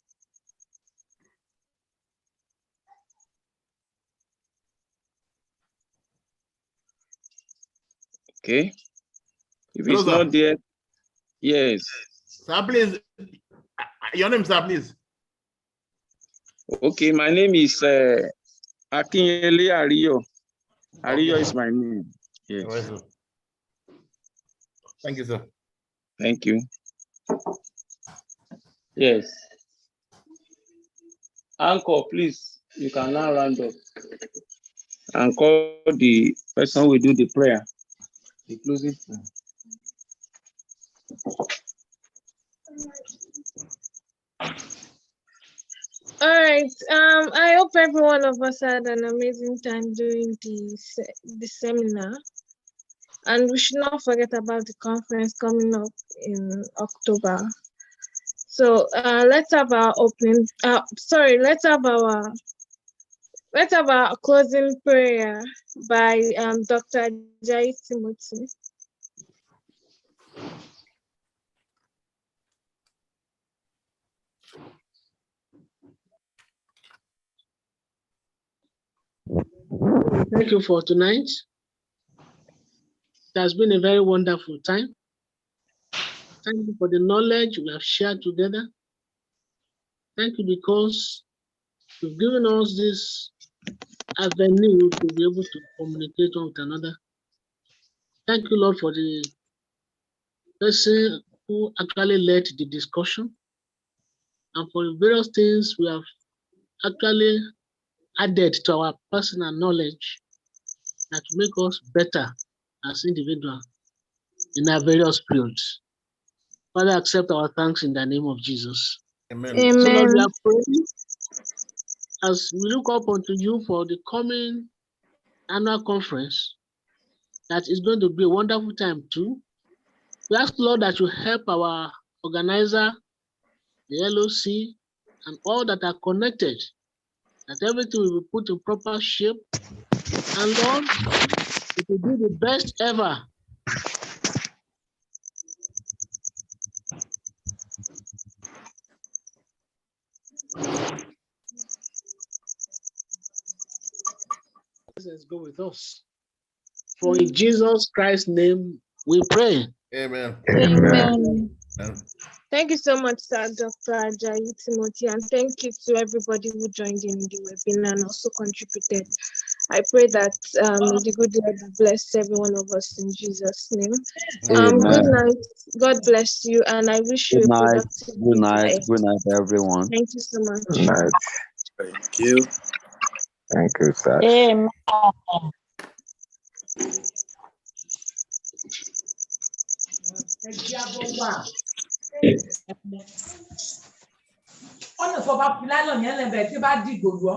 S2: Okay. If it's not there, yes.
S5: Sir, please. Your name, sir, please.
S2: Okay, my name is Akinyele Ariyo. Ariyo is my name. Yes.
S5: Right, sir. Thank you, sir.
S2: Thank you. Yes. Anchor, please, you can now round up and call the person who will do the prayer. The closing prayer.
S1: All right. I hope every one of us had an amazing time during the seminar, and we should not forget about the conference coming up in October. So let's have our let's have our closing prayer by Dr. Jai Timothy.
S11: Thank you for tonight. It has been a very wonderful time. Thank you for the knowledge we have shared together. Thank you because you've given us this avenue to be able to communicate one with another. Thank you, Lord, for the person who actually led the discussion and for the various things we have actually added to our personal knowledge that make us better as individuals in our various fields. Father, accept our thanks in the name of Jesus.
S5: Amen.
S1: Amen.
S11: So Lord, we are praying as we look up unto you for the coming annual conference that is going to be a wonderful time too. We ask, Lord, that you help our organizer, the LOC, and all that are connected, that everything will be put in proper shape. And Lord, it will be the best ever. Let's go with us. For in Jesus Christ's name we pray.
S5: Amen.
S1: Amen. Thank you so much, Sir Dr. Ajayi Timothy, and thank you to everybody who joined in the webinar and also contributed. I pray that the good Lord will bless every one of us in Jesus' name. Good night. God bless you, and I wish you
S13: Good
S1: a
S13: night.
S1: productive
S13: Good
S1: day
S13: night.
S1: ahead.
S13: Good night, everyone.
S1: Thank you so much.
S14: Good night. Thank you. Thank you, sir.
S3: Amen.
S15: ọ̀nà tó bá fi lánàá yẹn lẹ́bẹ̀ẹ́ tí bá dìgbò lọ.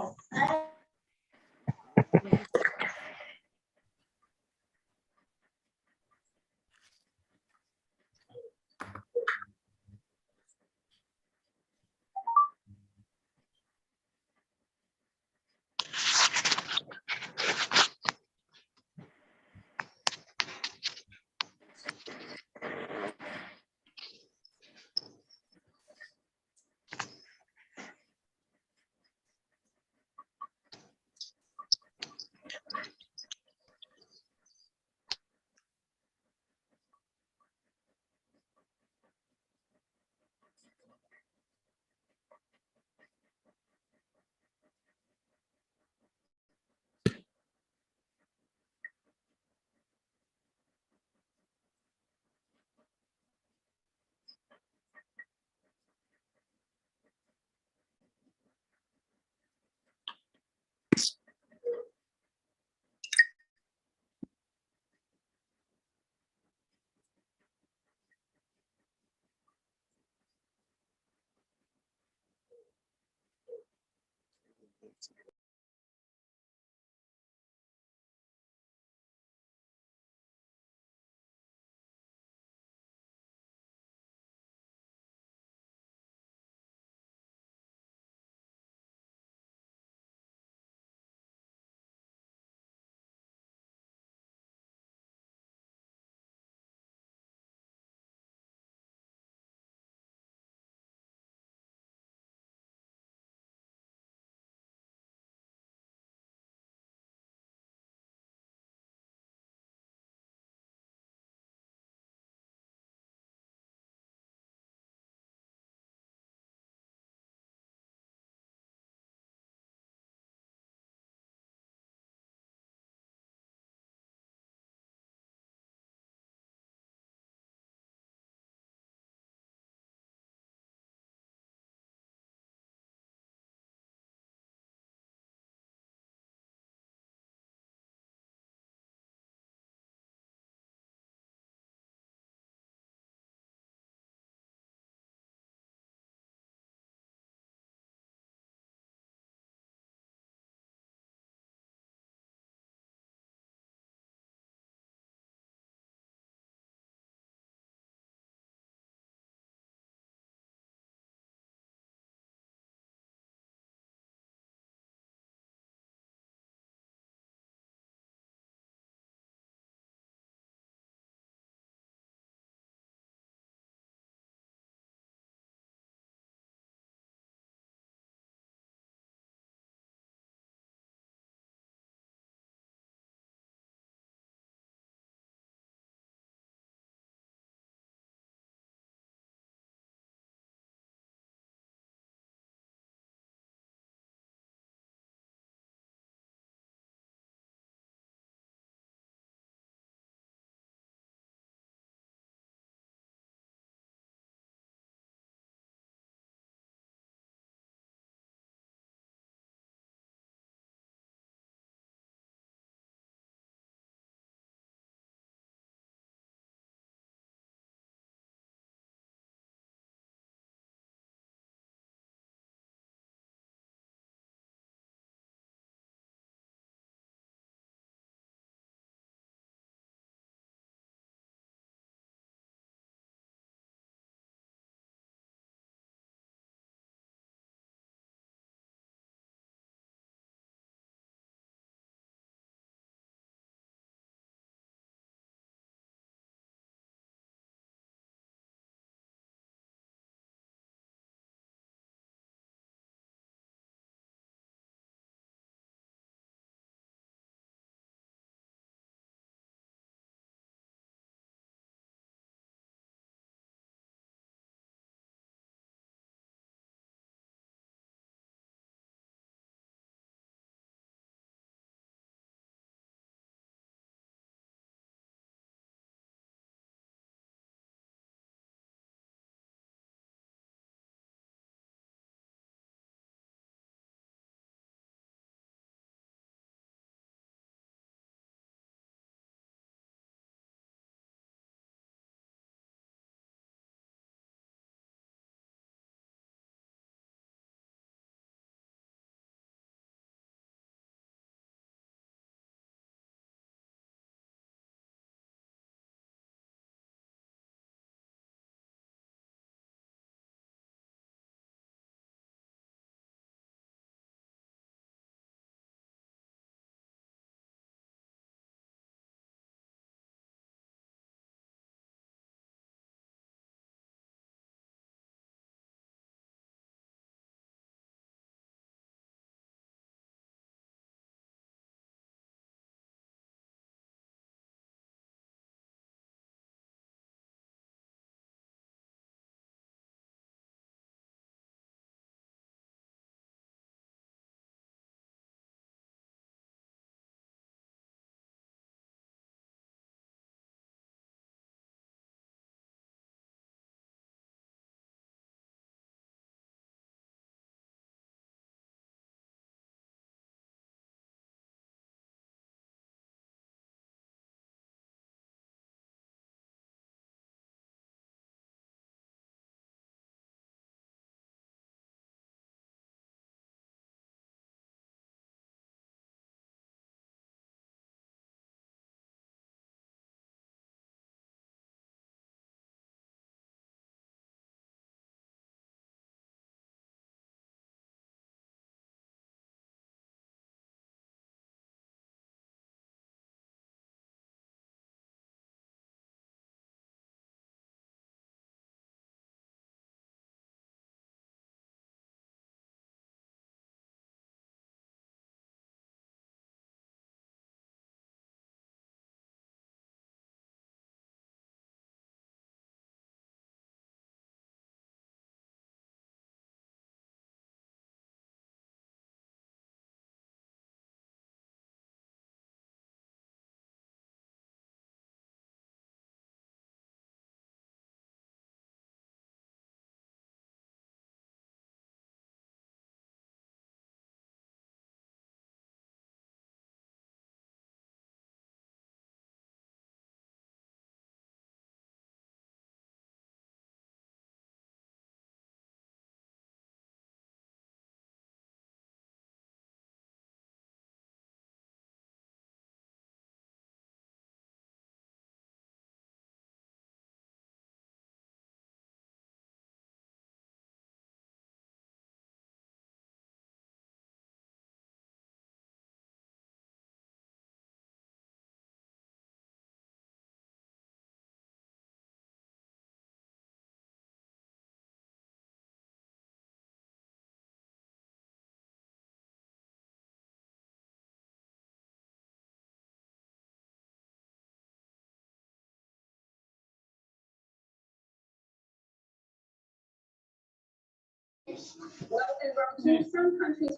S13: in some countries,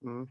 S6: Mm.